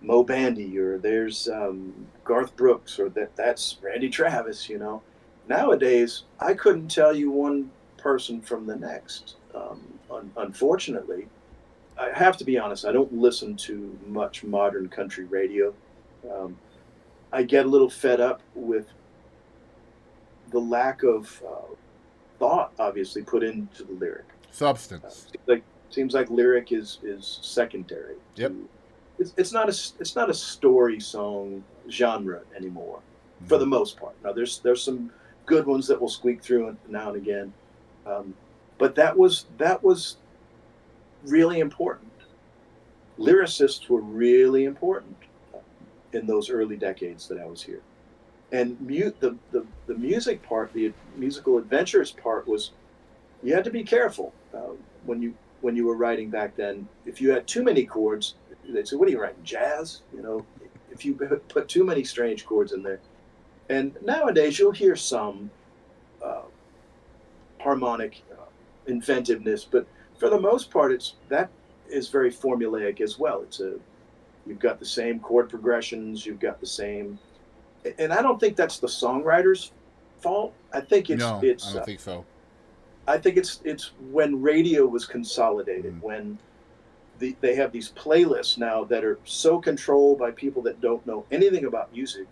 Mo Bandy, or there's Garth Brooks, or that's Randy Travis, Nowadays, I couldn't tell you one person from the next. Unfortunately, I have to be honest, I don't listen to much modern country radio. I get a little fed up with the lack of thought, obviously, put into the lyric. Substance. Seems like lyric is secondary. Yep. It's not a story song genre anymore, for the most part. Now there's some good ones that will squeak through now and again, but that was really important. Lyricists were really important in those early decades that I was here, and the music part, the musical adventures part, was you had to be careful when you were writing back then. If you had too many chords, they'd say, "What are you writing, jazz?" If you put too many strange chords in there. And nowadays you'll hear some harmonic inventiveness, but for the most part, that is very formulaic as well. You've got the same chord progressions, you've got the same, and I don't think that's the songwriter's fault. No, I don't think so. I think it's when radio was consolidated, when they have these playlists now that are so controlled by people that don't know anything about music,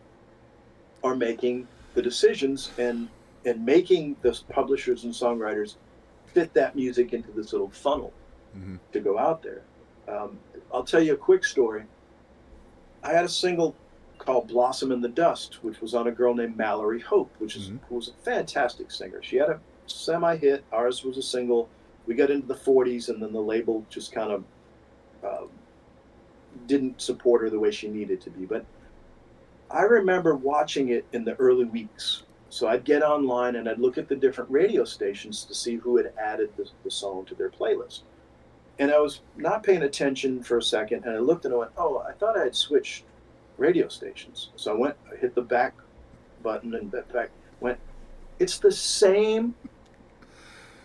are making the decisions and making the publishers and songwriters fit that music into this little funnel to go out there. I'll tell you a quick story. I had a single called "Blossom in the Dust," which was on a girl named Mallory Hope, who was a fantastic singer. She had a semi-hit. Ours was a single. We got into the 40s, and then the label just kind of didn't support her the way she needed to be. But I remember watching it in the early weeks. So I'd get online and I'd look at the different radio stations to see who had added the song to their playlist. And I was not paying attention for a second, and I looked and I went, "Oh, I thought I had switched radio stations." So I hit the back button, and went, "It's the same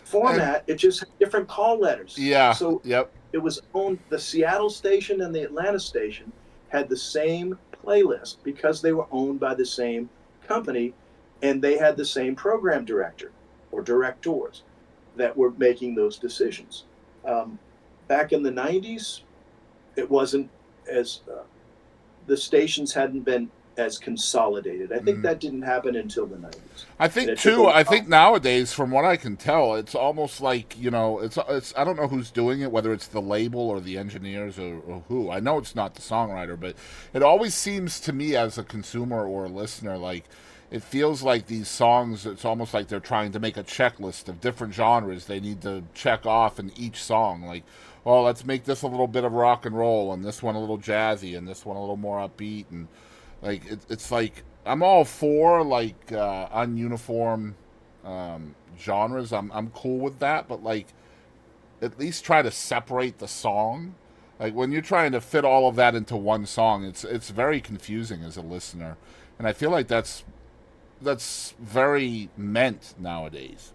format. It just had different call letters." Yeah. So yep. it was owned. The Seattle station and the Atlanta station had the same playlist because they were owned by the same company, and they had the same program director or directors that were making those decisions. Back in the 90s, it wasn't as the stations hadn't been as consolidated. I think that didn't happen until the 90s. I think too. I think nowadays, from what I can tell, it's almost like, it's. I don't know who's doing it, whether it's the label or the engineers or who. I know it's not the songwriter, but it always seems to me as a consumer or a listener like it feels like these songs. It's almost like they're trying to make a checklist of different genres they need to check off in each song. Like, well, let's make this a little bit of rock and roll, and this one a little jazzy, and this one a little more upbeat, and like it's like I'm all for like ununiform genres. I'm cool with that, but like at least try to separate the song. Like when you're trying to fit all of that into one song, it's very confusing as a listener, and I feel like that's very meant nowadays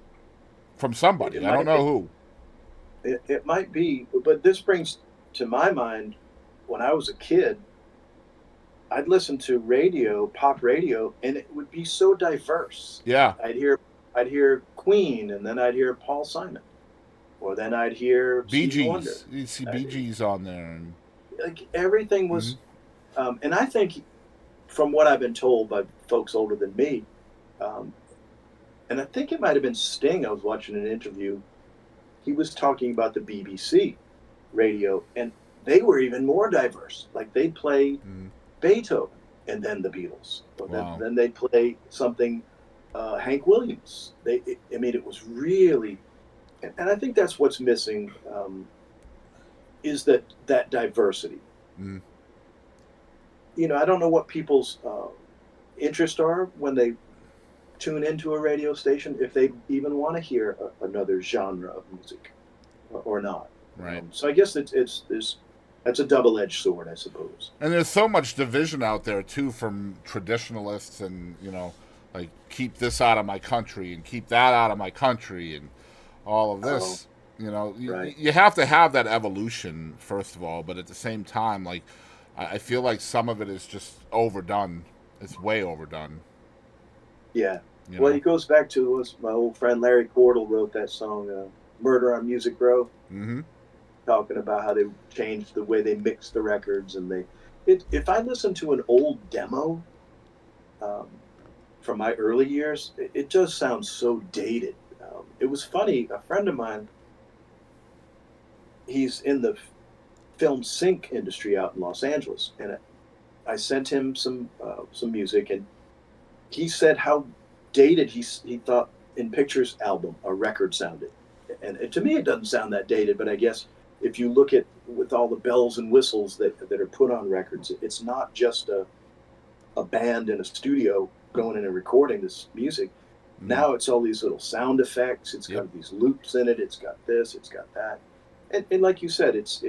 from somebody. I don't know who. It might be, but this brings to my mind when I was a kid. I'd listen to pop radio, and it would be so diverse. Yeah. I'd hear Queen, and then I'd hear Paul Simon, or then I'd hear Bee Stevie Wonder. Gees. You'd see Bee Gees on there, and like everything was. And I think, from what I've been told by folks older than me, and I think it might have been Sting. I was watching an interview. He was talking about the BBC radio, and they were even more diverse. Like they'd play Beethoven and then the Beatles. Wow. Then they'd play something Hank Williams. It was really, and I think that's what's missing, is that diversity. I don't know what people's interests are when they tune into a radio station, if they even want to hear another genre of music or not. Right. So I guess that's a double-edged sword, I suppose. And there's so much division out there too, from traditionalists and like keep this out of my country and keep that out of my country and all of this. Right. You have to have that evolution first of all, but at the same time, like I feel like some of it is just overdone. It's way overdone. Yeah. Well, it goes back to my old friend Larry Cordell wrote that song, "Murder on Music Row," talking about how they changed the way they mixed the records, and if I listen to an old demo from my early years, it does sound so dated. It was funny. A friend of mine, he's in the film sync industry out in Los Angeles, and I sent him some music, and he said how dated he thought In Pictures album a record sounded. And to me it doesn't sound that dated, but I guess if you look at with all the bells and whistles that are put on records, it's not just a band in a studio going in and recording this music. Now it's all these little sound effects, it's got these loops in it, it's got this, it's got that. And like you said, it's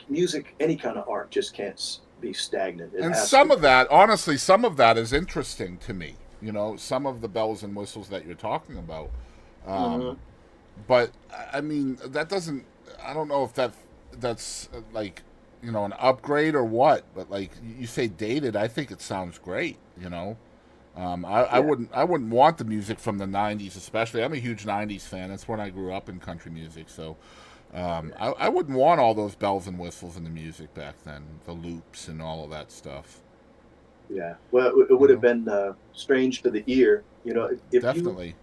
music, any kind of art just can't be stagnant. And some of that is interesting to me. Some of the bells and whistles that you're talking about. but I mean that doesn't. I don't know if that's like an upgrade or what. But like you say, dated. I think it sounds great. Yeah. I wouldn't want the music from the '90s, especially. I'm a huge '90s fan. That's when I grew up in country music. So I wouldn't want all those bells and whistles in the music back then, the loops and all of that stuff. Yeah. Well, it You would have know, been strange to the ear. If you, definitely.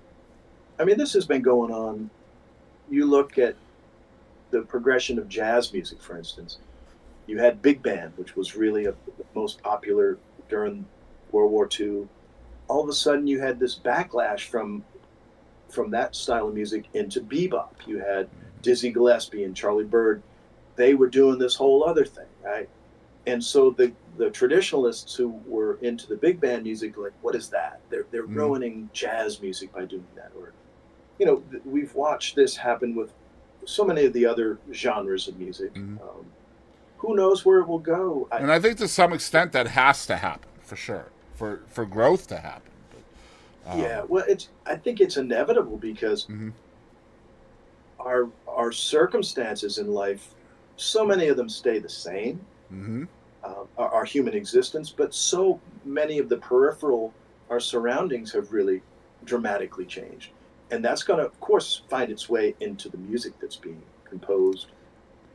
I mean, this has been going on. You look at the progression of jazz music, for instance. You had big band, which was really the most popular during World War II. All of a sudden, you had this backlash from that style of music into bebop. You had Dizzy Gillespie and Charlie Bird. They were doing this whole other thing, right? And so the traditionalists who were into the big band music, like, what is that? They're Mm-hmm. ruining jazz music by doing that. Or, we've watched this happen with so many of the other genres of music. Mm-hmm. Who knows where it will go? And I think to some extent that has to happen for sure, for growth to happen. Yeah, well, I think it's inevitable because Mm-hmm. our circumstances in life, so many of them stay the same, Mm-hmm. our human existence, but so many of the peripheral, our surroundings have really dramatically changed. And that's going to, of course, find its way into the music that's being composed,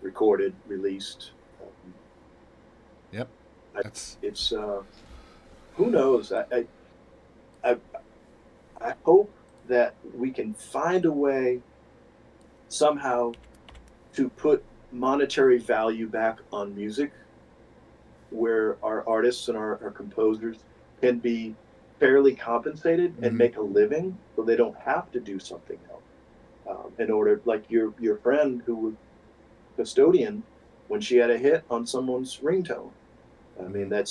recorded, released. Um, Yep. I, That's it's who knows? I I hope that we can find a way somehow to put monetary value back on music where our artists and our composers can be fairly compensated and mm-hmm. make a living so they don't have to do something else. In order, like your friend who was custodian when she had a hit on someone's ringtone. I Mm-hmm. mean,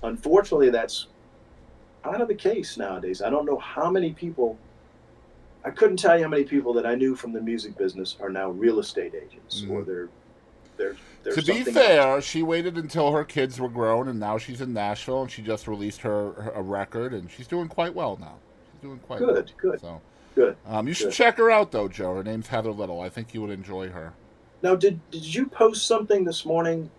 unfortunately that's kind of the case nowadays. I don't know how many people, I couldn't tell you how many people that I knew from the music business are now real estate agents, Mm-hmm. or they're To be something else. fair, she waited until her kids were grown, and now she's in Nashville, and she just released her a record, and she's doing quite well now. She's doing quite well. Good, good, So good, you should good. check her out, though, Joe. Her name's Heather Little. I think you would enjoy her. Now, did you post something this morning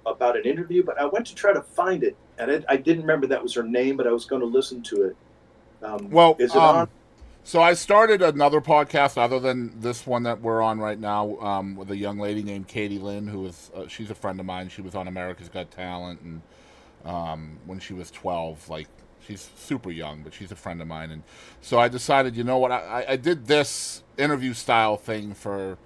about an interview? But I went to try to find it, and I didn't remember that was her name, but I was going to listen to it. Well, Is it on? so I started another podcast other than this one that we're on right now with a young lady named Katie Lynn, who is she's a friend of mine. She was on America's Got Talent, and when she was 12, like she's super young, but she's a friend of mine. And so I decided, you know what, I did this interview style thing for,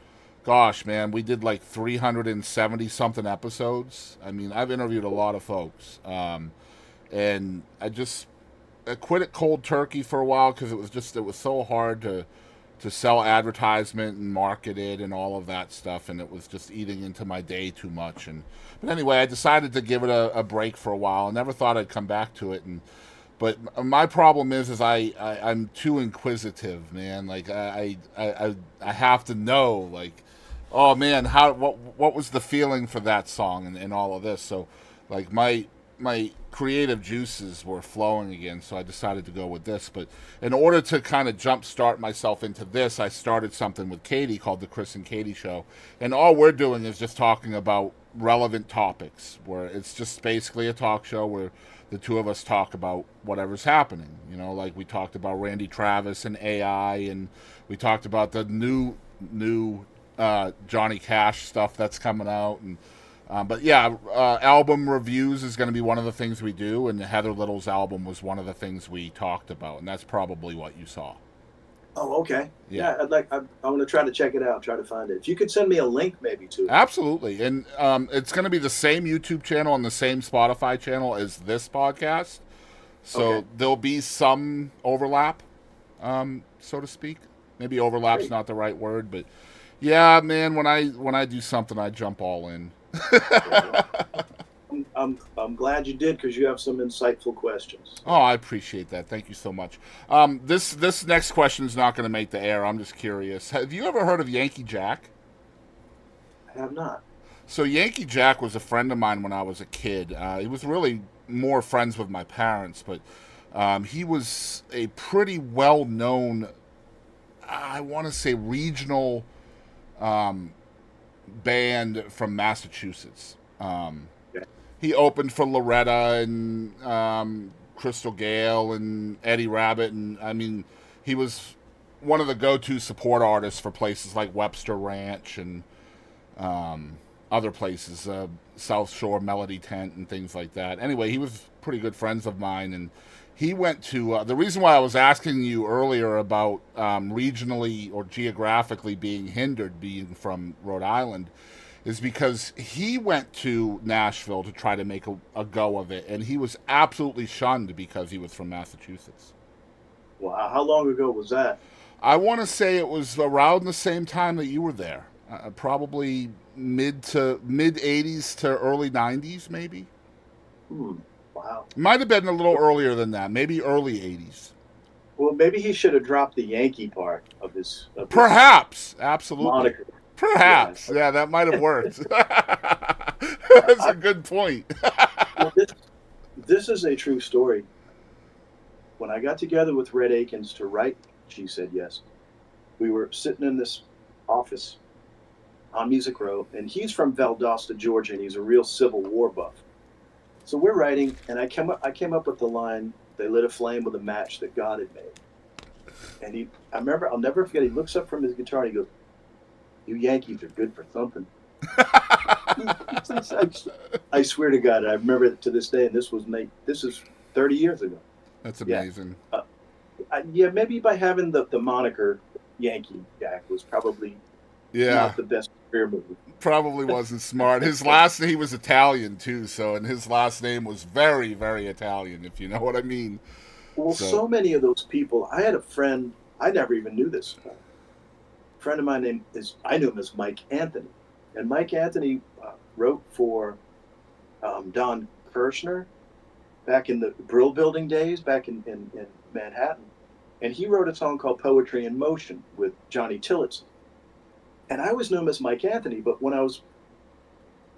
gosh, man, we did like 370 something episodes. I mean, I've interviewed a lot of folks, and I quit it cold turkey for a while because it was so hard to sell advertisement and market it and all of that stuff, and it was just eating into my day too much. And but anyway, I decided to give it a break for a while. I never thought I'd come back to it, and but my problem is I'm too inquisitive, man. Like I have to know, like, oh man, what was the feeling for that song and all of this. So like my creative juices were flowing again, so I decided to go with this. But in order to kind of jumpstart myself into this, I started something with Katie called the Chris and Katie Show, and all we're doing is just talking about relevant topics, where it's just basically a talk show where the two of us talk about whatever's happening. Like we talked about Randy Travis and AI, and we talked about the new Johnny Cash stuff that's coming out, and but yeah, album reviews is going to be one of the things we do, and Heather Little's album was one of the things we talked about, and that's probably what you saw. Oh, okay. Yeah, Yeah, I want to try to check it out, try to find it. If you could send me a link maybe to it. absolutely, and it's going to be the same YouTube channel and the same Spotify channel as this podcast, so Okay, there'll be some overlap, so to speak. Maybe overlap's great. not the right word, but yeah, man, when I do something, I jump all in. Well, I'm glad you did because you have some insightful questions. Oh, I appreciate that. Thank you so much. This next question is not going to make the air. I'm just curious. Have you ever heard of Yankee Jack? I have not. So Yankee Jack was a friend of mine when I was a kid. He was really more friends with my parents, but he was a pretty well known. I want to say regional band from Massachusetts. Okay. He opened for Loretta and Crystal Gale and Eddie Rabbit, and I mean, he was one of the go-to support artists for places like Webster Ranch and other places, South Shore Melody Tent and things like that. Anyway, he was pretty good friends of mine, and he went to the reason why I was asking you earlier about regionally or geographically being hindered, being from Rhode Island, is because he went to Nashville to try to make a go of it, and he was absolutely shunned because he was from Massachusetts. Wow. How long ago was that? I want to say it was around the same time that you were there, probably mid 80s to early 90s, maybe. Hmm. Wow. Might have been a little earlier than that, maybe early 80s. Well, maybe he should have dropped the Yankee part of his Perhaps, absolutely. moniker. Yeah. Perhaps, yeah, that might have worked. That's a good point. Well, this is a true story. When I got together with Red Akins to write, she said yes. We were sitting in this office on Music Row, and he's from Valdosta, Georgia, and he's a real Civil War buff. So we're writing, and I came up with the line, "They lit a flame with a match that God had made." And I'll never forget, he looks up from his guitar and he goes, "You Yankees are good for thumping." I swear to God, I remember it to this day, and this is 30 years ago. That's amazing. Yeah, maybe by having the moniker Yankee Jack was probably not the best career move. Probably wasn't smart. His last name, he was Italian too, and his last name was very, very Italian, if you know what I mean. Well, so many of those people. I had a friend. I never even knew this. A friend of mine I knew him as Mike Anthony, and Mike Anthony wrote for Don Kirshner back in the Brill Building days, back in Manhattan, and he wrote a song called "Poetry in Motion" with Johnny Tillotson. And I always knew him as Mike Anthony, but when I was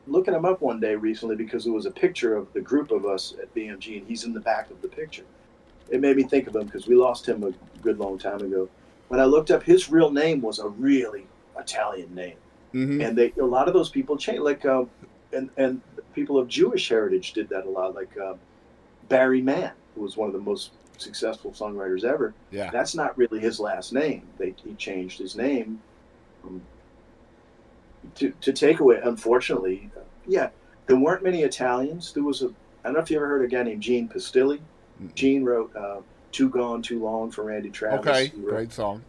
looking him up one day recently, because there was a picture of the group of us at BMG, and he's in the back of the picture, it made me think of him because we lost him a good long time ago. When I looked up, his real name was a really Italian name, and a lot of those people changed. Like, and people of Jewish heritage did that a lot. Like Barry Mann, who was one of the most successful songwriters ever. Yeah, that's not really his last name. He changed his name. To take away, unfortunately, there weren't many Italians. There was I don't know if you ever heard of a guy named Gene Pastilli. Gene wrote "Too Gone, Too Long" for Randy Travis. Okay, great song.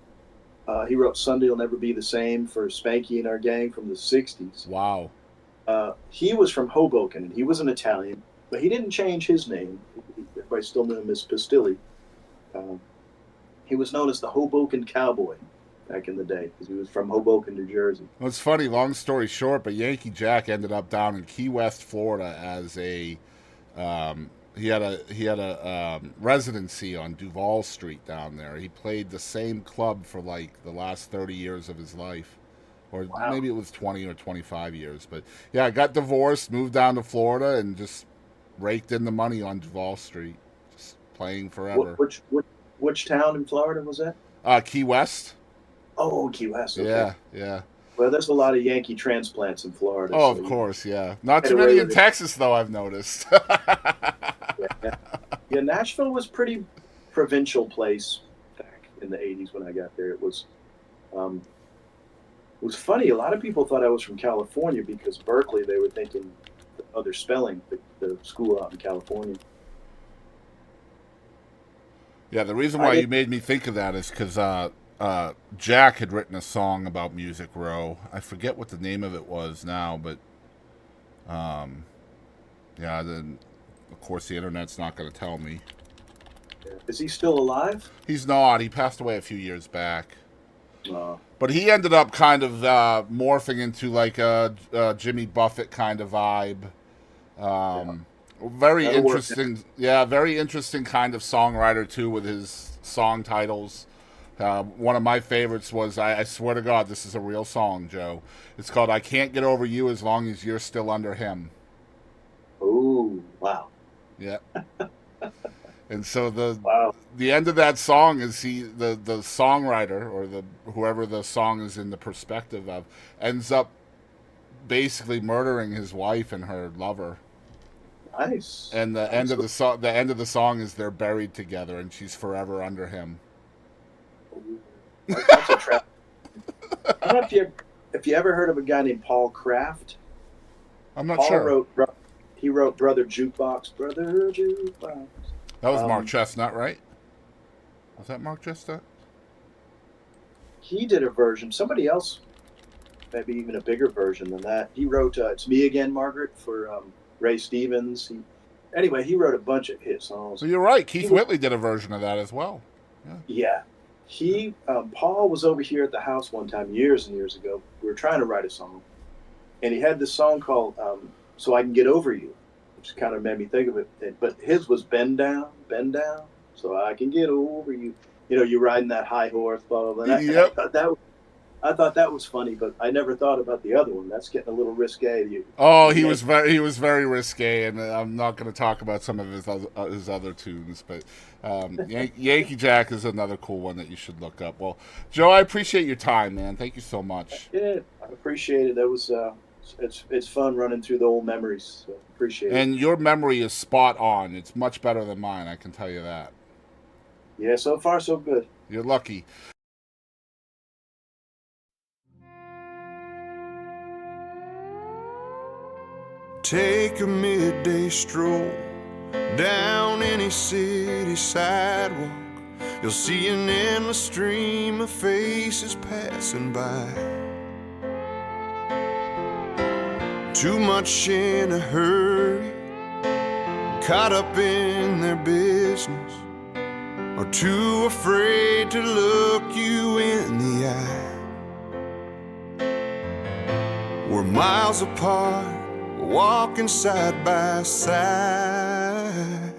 He wrote "Sunday Will Never Be the Same" for Spanky and Our Gang from the 60s. Wow. He was from Hoboken, and he was an Italian, but he didn't change his name. Everybody still knew him as Pastilli. He was known as the Hoboken Cowboy back in the day because he was from Hoboken, New Jersey. Well, it's funny, long story short, but Yankee Jack ended up down in Key West, Florida as a he had a residency on Duval Street down there. He played the same club for like the last 30 years of his life, or maybe it was 20 or 25 years. But yeah, got divorced, moved down to Florida, and just raked in the money on Duval Street, just playing forever. Which town in Florida was that? Key West. Oh, Key West. Okay. Yeah. Well, there's a lot of Yankee transplants in Florida. Oh, so of course, yeah. Not too many in Texas, though, I've noticed. Yeah, Nashville was pretty provincial place back in the 80s when I got there. It was funny. A lot of people thought I was from California because Berkeley, they were thinking other spelling, the school out in California. Yeah, the reason why you made me think of that is because Jack had written a song about Music Row. I forget what the name of it was now, but then of course the internet's not going to tell me. Is he still alive? He's not. He passed away a few years back. But he ended up kind of morphing into like a Jimmy Buffett kind of vibe. Very interesting. Yeah, very interesting kind of songwriter too with his song titles. One of my favorites was, I swear to God, this is a real song, Joe. It's called "I Can't Get Over You as Long as You're Still Under Him." Oh, wow. Yeah. And so Wow. the end of that song is the songwriter, or the whoever the song is in the perspective of, ends up basically murdering his wife and her lover. Nice. And the Nice. end of the song is they're buried together and she's forever under him. That's a trap. I don't know if you ever heard of a guy named Paul Kraft. I'm not Paul sure. he wrote Brother Jukebox. Brother Jukebox. That was Mark Chestnut, right? Was that Mark Chestnut? He did a version. Somebody else, maybe even a bigger version than that. He wrote "It's Me Again, Margaret" for Ray Stevens. He wrote a bunch of hit songs. So you're right. Keith Whitley did a version of that as well. Yeah. Paul was over here at the house one time years and years ago. We were trying to write a song, and he had this song called "So I Can Get Over You," which kind of made me think of it. But his was "Bend Down, so I can get over you." You know, you're riding that high horse, blah blah blah. Yep. I thought that was funny, but I never thought about the other one. That's getting a little risque. He was very risque, and I'm not going to talk about some of his other tunes, but Yankee Jack is another cool one that you should look up. Well, Joe, I appreciate your time, man. Thank you so much. Yeah, I appreciate it. That was it's fun running through the old memories. So appreciate it. And your memory is spot on. It's much better than mine, I can tell you that. Yeah, so far so good. You're lucky. Take a midday stroll down any city sidewalk. You'll see an endless stream of faces passing by. Too much in a hurry, caught up in their business, or too afraid to look you in the eye. We're miles apart, walking side by side.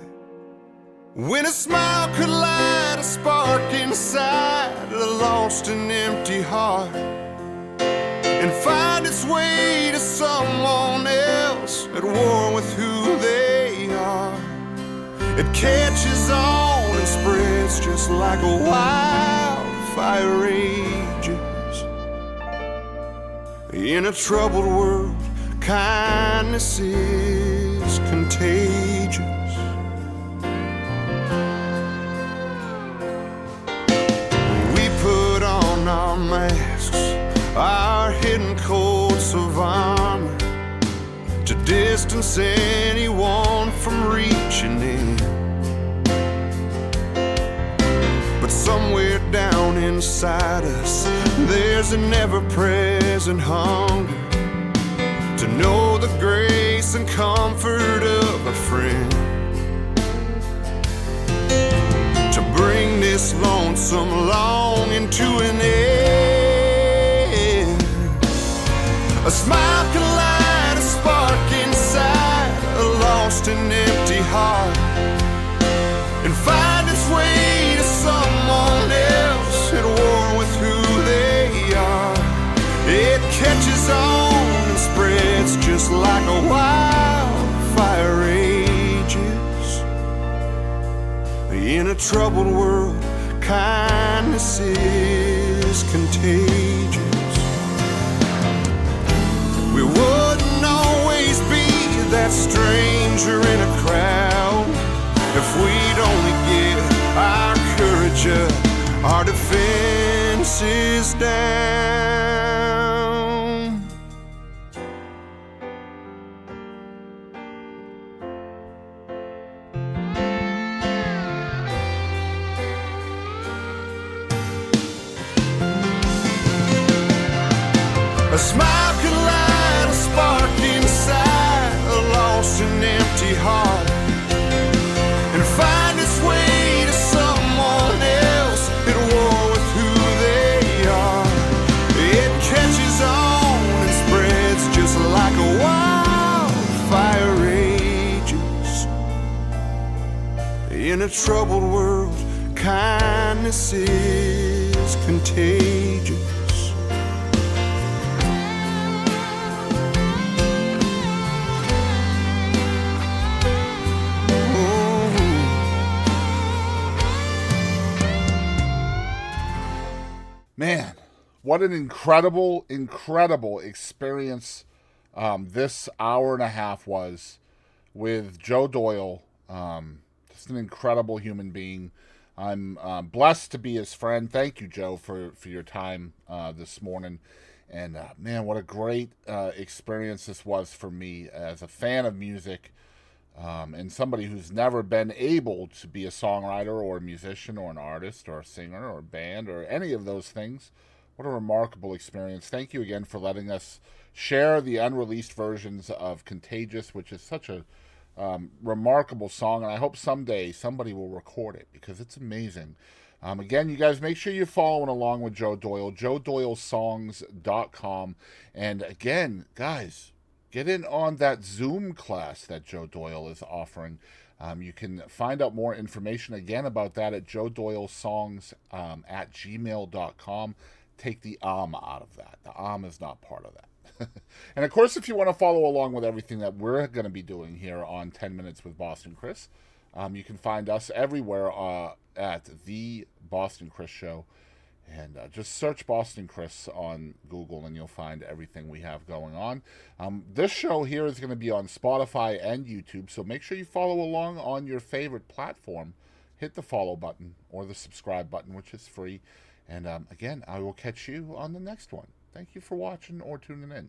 When a smile could light a spark inside a lost and empty heart, and find its way to someone else at war with who they are. It catches on and spreads just like a wildfire rages. In a troubled world, kindness is contagious. We put on our masks, our hidden coats of armor, to distance anyone from reaching in. But somewhere down inside us, there's an ever-present hunger to know the grace and comfort of a friend, to bring this lonesome longing to an end. A smile can light a spark inside a lost and empty heart, and find its way to someone else at war with who they are. It catches on, spreads just like a wildfire rages. In a troubled world, kindness is contagious. We wouldn't always be that stranger in a crowd if we'd only get our courage up, our defenses down. A smile could light a spark inside a lost and empty heart, and find its way to someone else at war with who they are. It catches on and spreads just like a wildfire rages. In a troubled world, kindness is contagious. Man, what an incredible, incredible experience this hour and a half was with Joe Doyle. Just an incredible human being. I'm blessed to be his friend. Thank you, Joe, for your time this morning. And man, what a great experience this was for me as a fan of music, and somebody who's never been able to be a songwriter or a musician or an artist or a singer or a band or any of those things. What a remarkable experience. Thank you again for letting us share the unreleased versions of Contagious, which is such a remarkable song, and I hope someday somebody will record it because it's amazing. Again, you guys make sure you're following along with Joe Doyle, joedoylesongs.com. And again, guys, get in on that Zoom class that Joe Doyle is offering. You can find out more information again about that at joedoylesongs at gmail.com. Take the out of that. The is not part of that. And of course, if you want to follow along with everything that we're going to be doing here on 10 Minutes with Boston Chris, you can find us everywhere at The Boston Chris Show. And just search Boston Chris on Google and you'll find everything we have going on. This show here is going to be on Spotify and YouTube, so make sure you follow along on your favorite platform. Hit the follow button or the subscribe button, which is free. And again, I will catch you on the next one. Thank you for watching or tuning in.